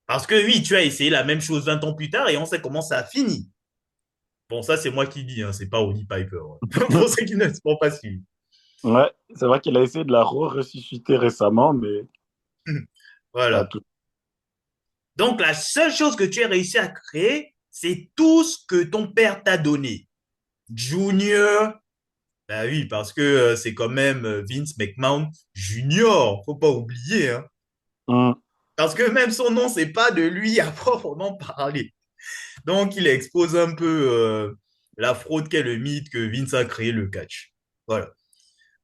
S2: Parce que oui, tu as essayé la même chose 20 ans plus tard et on sait comment ça a fini. Bon, ça, c'est moi qui dis, hein, c'est pas Roddy Piper. Pour ceux qui ne sont pas suivis.
S3: Ouais, c'est vrai qu'il a essayé de la ressusciter récemment, mais ça a
S2: Voilà.
S3: tout.
S2: Donc, la seule chose que tu as réussi à créer, c'est tout ce que ton père t'a donné. Junior, bah oui, parce que c'est quand même Vince McMahon Junior, faut pas oublier, hein.
S3: Hum.
S2: Parce que même son nom, c'est pas de lui à proprement parler. Donc, il expose un peu la fraude qu'est le mythe que Vince a créé le catch. Voilà.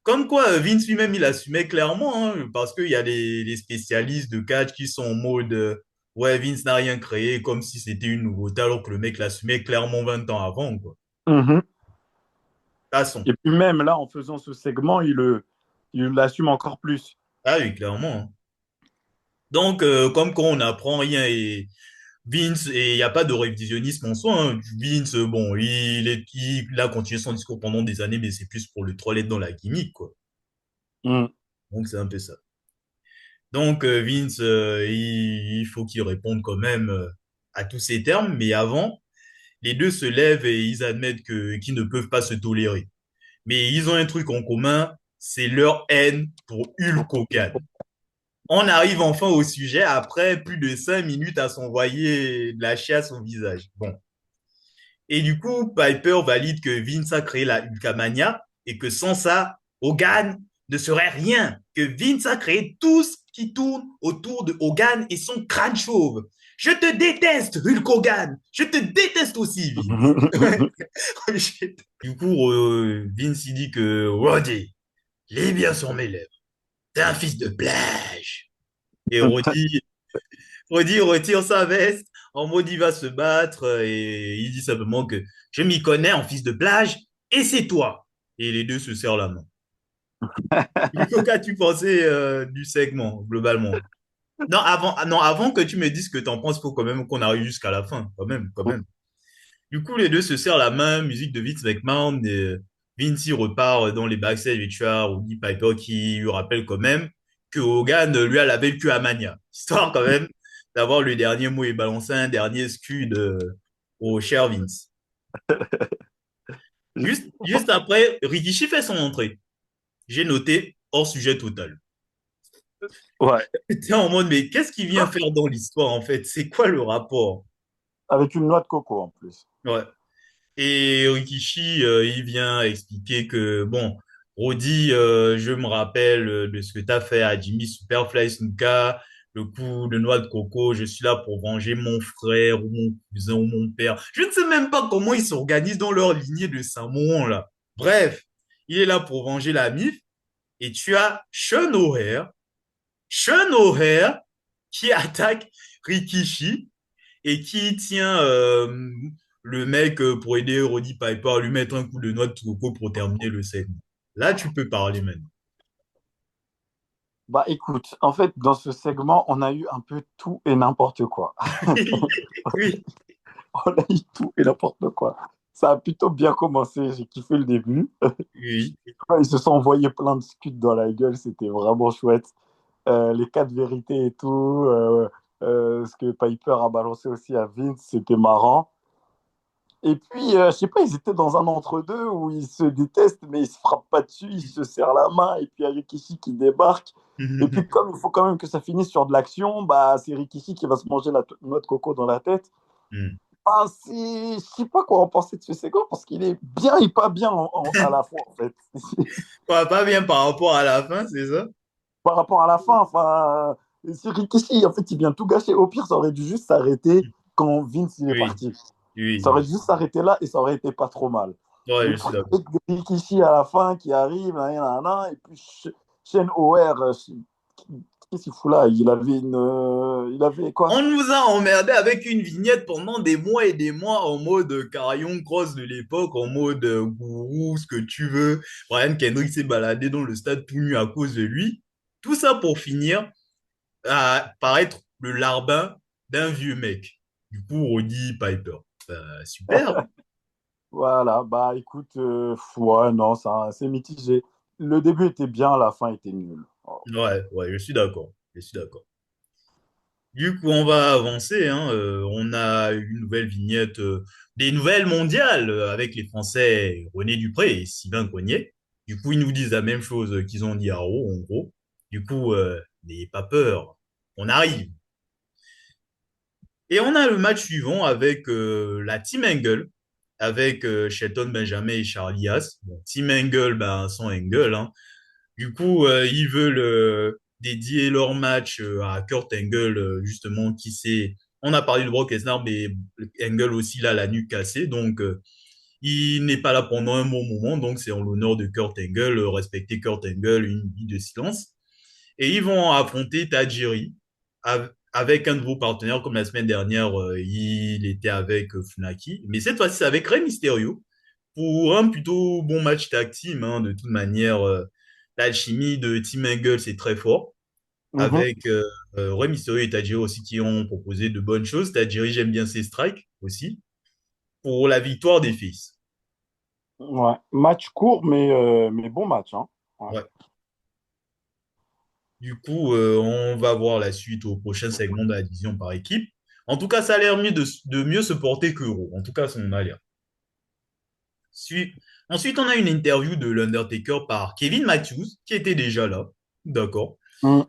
S2: Comme quoi, Vince lui-même, il assumait clairement, hein, parce qu'il y a des spécialistes de catch qui sont en mode ouais, Vince n'a rien créé comme si c'était une nouveauté, alors que le mec l'assumait clairement 20 ans avant, quoi.
S3: Mhm.
S2: Passons.
S3: Et puis même là, en faisant ce segment, il l'assume encore plus.
S2: Ah oui, clairement, hein. Donc, comme quand on n'apprend rien et Vince, et il n'y a pas de révisionnisme en soi, hein. Vince, bon, il a continué son discours pendant des années, mais c'est plus pour le troll être dans la gimmick, quoi.
S3: Hum.
S2: Donc, c'est un peu ça. Donc, Vince, il faut qu'il réponde quand même à tous ces termes, mais avant, les deux se lèvent et ils admettent qu'ils ne peuvent pas se tolérer. Mais ils ont un truc en commun, c'est leur haine pour Hulk Hogan. On arrive enfin au sujet après plus de 5 minutes à s'envoyer de la chiasse au visage. Bon. Et du coup, Piper valide que Vince a créé la Hulkamania et que sans ça, Hogan ne serait rien. Que Vince a créé tout ce qui tourne autour de Hogan et son crâne chauve. Je te déteste, Hulk Hogan. Je te déteste aussi, Vince. Du coup, Vince, il dit que Roddy, les biens sur mes lèvres. T'es un fils de plage. Et Roddy retire sa veste en mode il va se battre et il dit simplement que je m'y connais en fils de plage et c'est toi. Et les deux se serrent la main. Qu'as-tu pensé du segment globalement? Non, avant que tu me dises ce que tu en penses, il faut quand même qu'on arrive jusqu'à la fin. Quand même, quand même. Du coup, les deux se serrent la main, musique de Vince McMahon, et Vince repart dans les backstage et tu as Roddy Piper qui lui rappelle quand même que Hogan lui a lavé le cul à Mania. Histoire quand même d'avoir le dernier mot et balancer un dernier scud au cher Vince. Juste après, Rikishi fait son entrée. J'ai noté hors sujet total.
S3: Ouais,
S2: J'étais en mode, mais qu'est-ce qu'il vient faire dans l'histoire en fait? C'est quoi le rapport?
S4: avec une noix de coco en plus.
S2: Ouais. Et Rikishi, il vient expliquer que, bon, Roddy, je me rappelle de ce que tu as fait à Jimmy Superfly Snuka, le coup de noix de coco, je suis là pour venger mon frère ou mon cousin ou mon père. Je ne sais même pas comment ils s'organisent dans leur lignée de Samoan, là. Bref, il est là pour venger la MIF. Et tu as Sean O'Hare qui attaque Rikishi et qui tient le mec pour aider Roddy Piper à lui mettre un coup de noix de coco pour terminer le segment. Là, tu peux parler maintenant.
S4: Bah écoute, en fait, dans ce segment, on a eu un peu tout et n'importe quoi.
S2: Oui,
S4: On a eu tout et n'importe quoi. Ça a plutôt bien commencé, j'ai kiffé le début.
S2: oui.
S4: Ils se sont envoyés plein de scuds dans la gueule, c'était vraiment chouette. Les quatre vérités et tout, ce que Piper a balancé aussi à Vince, c'était marrant. Et puis, je sais pas, ils étaient dans un entre-deux où ils se détestent, mais ils se frappent pas dessus, ils se serrent la main, et puis il y a Rikishi qui débarque. Et puis, comme il faut quand même que ça finisse sur de l'action, bah, c'est Rikishi qui va se manger la noix de coco dans la tête. Enfin, je sais pas quoi en penser de ce segment, parce qu'il est bien et pas bien à la fois, en fait.
S2: Ouais, pas bien par rapport à la fin, c'est ça?
S4: Par rapport à la fin, enfin, c'est Rikishi, en fait, il vient tout gâcher. Au pire, ça aurait dû juste s'arrêter quand Vince il est
S2: Oui,
S4: parti.
S2: oui,
S4: Ça aurait
S2: oui.
S4: dû juste s'arrêter là et ça aurait été pas trop mal.
S2: Ouais,
S4: Mais
S2: je suis
S4: truc
S2: d'accord.
S4: avec Rikishi à la fin qui arrive, et puis Shane O'Hare, qu'est-ce qu'il fout là? Il avait quoi?
S2: On nous a emmerdé avec une vignette pendant des mois et des mois en mode Carillon Cross de l'époque, en mode gourou, ce que tu veux. Brian Kendrick s'est baladé dans le stade tout nu à cause de lui. Tout ça pour finir à paraître le larbin d'un vieux mec. Du coup, Roddy Piper. Super.
S4: Voilà, bah écoute, ouais, non, c'est mitigé. Le début était bien, la fin était nulle. Oh.
S2: Ouais, ouais, je suis d'accord. Je suis d'accord. Du coup, on va avancer, hein. On a une nouvelle vignette, des nouvelles mondiales avec les Français René Dupré et Sylvain Grenier. Du coup, ils nous disent la même chose qu'ils ont dit à Raw, en gros. Du coup, n'ayez pas peur. On arrive. Et on a le match suivant avec la Team Angle, avec Shelton Benjamin et Charlie Haas. Bon, Team Angle, ben, sans Angle, hein. Du coup, ils veulent dédier leur match à Kurt Angle, justement, qui s'est... On a parlé de Brock Lesnar, mais Angle aussi, là, la nuque cassée. Donc, il n'est pas là pendant un bon moment. Donc, c'est en l'honneur de Kurt Angle, respecter Kurt Angle, une minute de silence. Et ils vont affronter Tajiri avec un nouveau partenaire, comme la semaine dernière, il était avec Funaki. Mais cette fois-ci, c'est avec Rey Mysterio pour un plutôt bon match tag team. Hein. De toute manière, l'alchimie de Team Angle, c'est très fort.
S4: Mhm.
S2: Avec Rey Mysterio et Tajiri aussi qui ont proposé de bonnes choses. Tajiri, j'aime bien ses strikes aussi. Pour la victoire des fils.
S4: Ouais. Match court, mais bon match, hein. Ouais.
S2: Ouais. Du coup, on va voir la suite au prochain segment de la division par équipe. En tout cas, ça a l'air mieux de mieux se porter que Raw. En tout cas, ça en a l'air. Ensuite, on a une interview de l'Undertaker par Kevin Matthews, qui était déjà là. D'accord.
S4: Mm.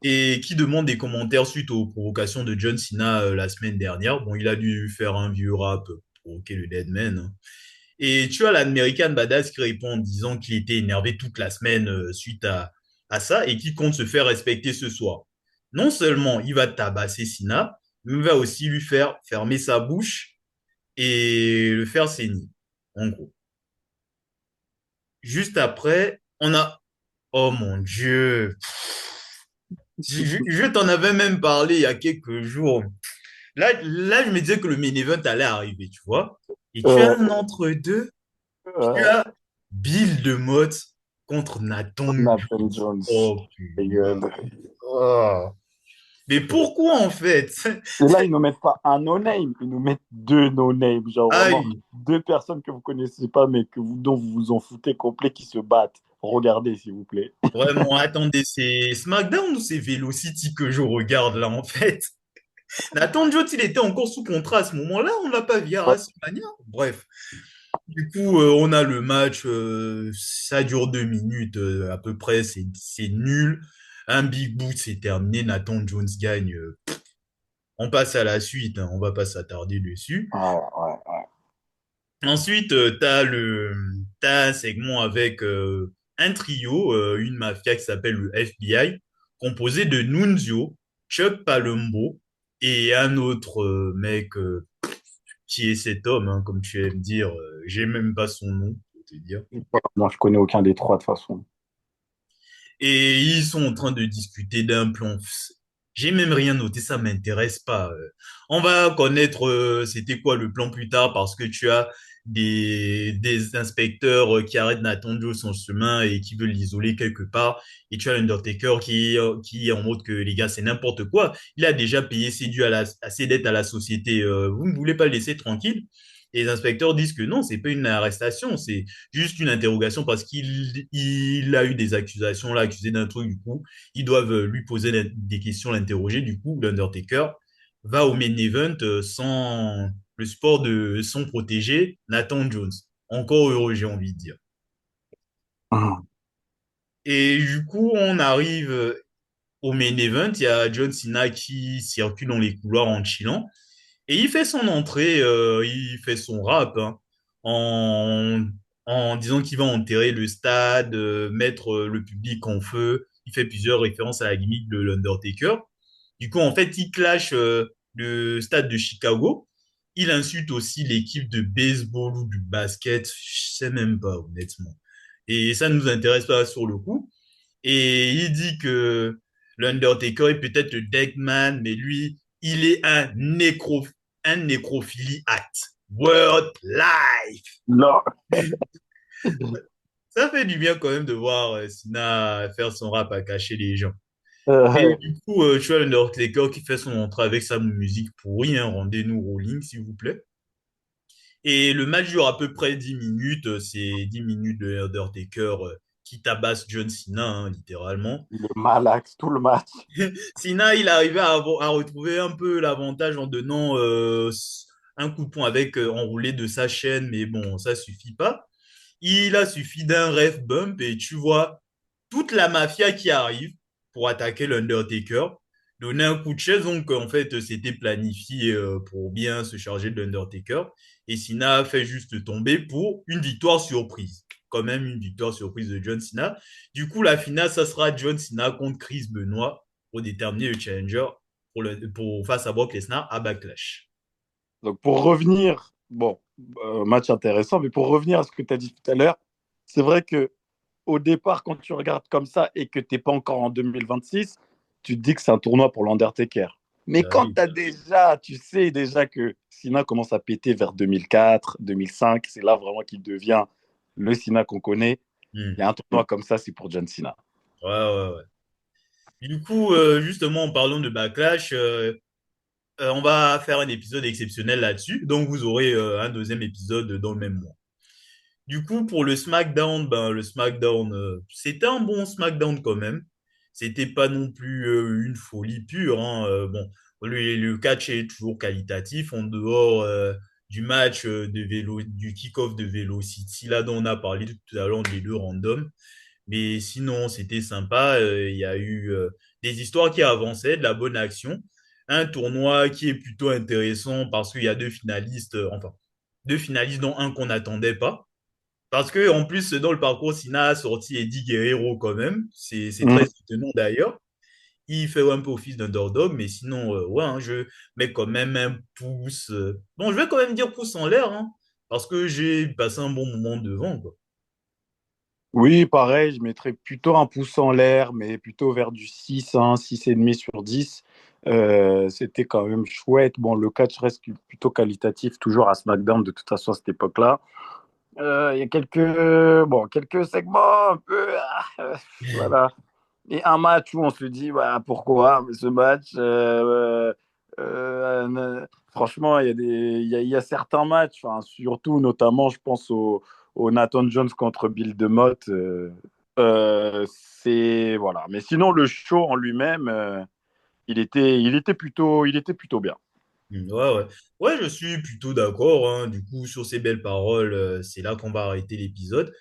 S2: Et qui demande des commentaires suite aux provocations de John Cena la semaine dernière. Bon, il a dû faire un vieux rap pour provoquer le Deadman. Hein. Et tu as l'American Badass qui répond en disant qu'il était énervé toute la semaine suite à ça et qu'il compte se faire respecter ce soir. Non seulement il va tabasser Cena, mais il va aussi lui faire fermer sa bouche et le faire saigner, en gros. Juste après, on a... Oh mon Dieu. Je t'en avais même parlé il y a quelques jours. Là, je me disais que le main event allait arriver, tu vois. Et tu as
S4: Euh,
S2: un entre-deux. Tu
S4: euh,
S2: as Bill de Motte contre Nathan.
S4: Nathan Jones.
S2: Oh,
S4: Et,
S2: putain. Oh. Mais pourquoi en fait?
S4: Et là, ils nous mettent pas un no-name, ils nous mettent deux no-name. Genre vraiment,
S2: Aïe,
S4: deux personnes que vous connaissez pas, mais dont vous vous en foutez complet qui se battent. Regardez, s'il vous plaît.
S2: vraiment, attendez, c'est SmackDown ou c'est Velocity que je regarde là en fait? Nathan Jones, il était encore sous contrat à ce moment-là, on l'a pas vu à
S4: Ouais.
S2: WrestleMania. Bref, du coup, on a le match, ça dure 2 minutes à peu près, c'est nul. Un big boot, c'est terminé, Nathan Jones gagne. On passe à la suite, hein, on va pas s'attarder dessus.
S4: Ouais, ouais, ouais.
S2: Ensuite, t'as un segment avec un trio, une mafia qui s'appelle le FBI, composé de Nunzio, Chuck Palumbo et un autre mec qui est cet homme, hein, comme tu aimes dire. J'ai même pas son nom, pour te dire.
S4: Moi, je connais aucun des trois de toute façon.
S2: Et ils sont en train de discuter d'un plan. J'ai même rien noté, ça m'intéresse pas. On va connaître c'était quoi le plan plus tard parce que tu as des inspecteurs qui arrêtent Nathan Joe son chemin et qui veulent l'isoler quelque part. Et tu as l'Undertaker qui est en mode que les gars, c'est n'importe quoi. Il a déjà payé ses dues à ses dettes à la société. Vous ne voulez pas le laisser tranquille? Et les inspecteurs disent que non, c'est pas une arrestation, c'est juste une interrogation parce qu'il a eu des accusations, là, accusé d'un truc, du coup, ils doivent lui poser des questions, l'interroger, du coup, l'Undertaker va au main event sans le support de son protégé, Nathan Jones. Encore heureux, j'ai envie de dire.
S4: Hum.
S2: Et du coup, on arrive au main event, il y a John Cena qui circule dans les couloirs en chillant. Et il fait son entrée, il fait son rap hein, en, en disant qu'il va enterrer le stade, mettre le public en feu. Il fait plusieurs références à la gimmick de l'Undertaker. Du coup, en fait, il clash le stade de Chicago. Il insulte aussi l'équipe de baseball ou du basket. Je sais même pas, honnêtement. Et ça ne nous intéresse pas sur le coup. Et il dit que l'Undertaker est peut-être le Deckman, mais lui, il est un nécrophilie act. World Life.
S4: Non.
S2: Ça fait du bien quand même de voir Sina faire son rap à cacher les gens. Et
S4: Euh,
S2: du coup, tu as l'Undertaker qui fait son entrée avec sa musique pourrie. Hein, rendez-nous rolling, s'il vous plaît. Et le match dure à peu près 10 minutes. C'est 10 minutes de Undertaker qui tabasse John Cena, hein, littéralement.
S4: le malaxe, tout le match.
S2: Sina, il arrivait à retrouver un peu l'avantage en donnant un coup de poing avec enroulé de sa chaîne, mais bon, ça suffit pas. Il a suffi d'un ref bump et tu vois toute la mafia qui arrive pour attaquer l'Undertaker, donner un coup de chaise. Donc, en fait, c'était planifié pour bien se charger de l'Undertaker. Et Sina fait juste tomber pour une victoire surprise. Quand même une victoire surprise de John Cena. Du coup, la finale, ça sera John Cena contre Chris Benoit pour déterminer le challenger pour face à Brock Lesnar à Backlash.
S4: Donc, pour revenir, bon, match intéressant, mais pour revenir à ce que tu as dit tout à l'heure, c'est vrai que au départ, quand tu regardes comme ça et que tu n'es pas encore en 2026, tu te dis que c'est un tournoi pour l'Undertaker. Mais
S2: Ah
S4: quand
S2: oui.
S4: tu sais déjà que Cena commence à péter vers 2004, 2005, c'est là vraiment qu'il devient le Cena qu'on connaît. Il y
S2: Hmm.
S4: a un tournoi comme ça, c'est pour John Cena.
S2: Ouais, ouais, ouais. Du coup, justement, en parlant de Backlash, on va faire un épisode exceptionnel là-dessus. Donc, vous aurez un deuxième épisode dans le même mois. Du coup, pour le SmackDown, ben, le SmackDown, c'était un bon SmackDown quand même. C'était pas non plus une folie pure. Hein. Bon, le catch est toujours qualitatif en dehors du match de vélo, du kick-off de Velocity. Là dont on a parlé tout à l'heure des deux randoms. Mais sinon, c'était sympa. Il y a eu des histoires qui avançaient, de la bonne action. Un tournoi qui est plutôt intéressant parce qu'il y a deux finalistes, enfin, deux finalistes dont un qu'on n'attendait pas. Parce que en plus, dans le parcours, Sina a sorti Eddie Guerrero quand même. C'est très
S4: Mm.
S2: soutenant d'ailleurs. Il fait un peu office d'underdog, mais sinon, ouais, hein, je mets quand même un pouce. Bon, je vais quand même dire pouce en l'air, hein, parce que j'ai passé un bon moment devant, quoi.
S4: Oui, pareil, je mettrais plutôt un pouce en l'air, mais plutôt vers du 6, hein, 6,5 sur 10. C'était quand même chouette. Bon, le catch reste plutôt qualitatif, toujours à SmackDown de toute façon à cette époque-là. Il y a quelques segments un peu. Voilà. Et un match où on se dit, bah, pourquoi ce match franchement, il y a certains matchs, enfin, surtout notamment, je pense au Nathan Jones contre Bill DeMott. C'est voilà. Mais sinon, le show en lui-même, il était plutôt bien.
S2: Ouais, ouais. Ouais, je suis plutôt d'accord, hein. Du coup, sur ces belles paroles, c'est là qu'on va arrêter l'épisode.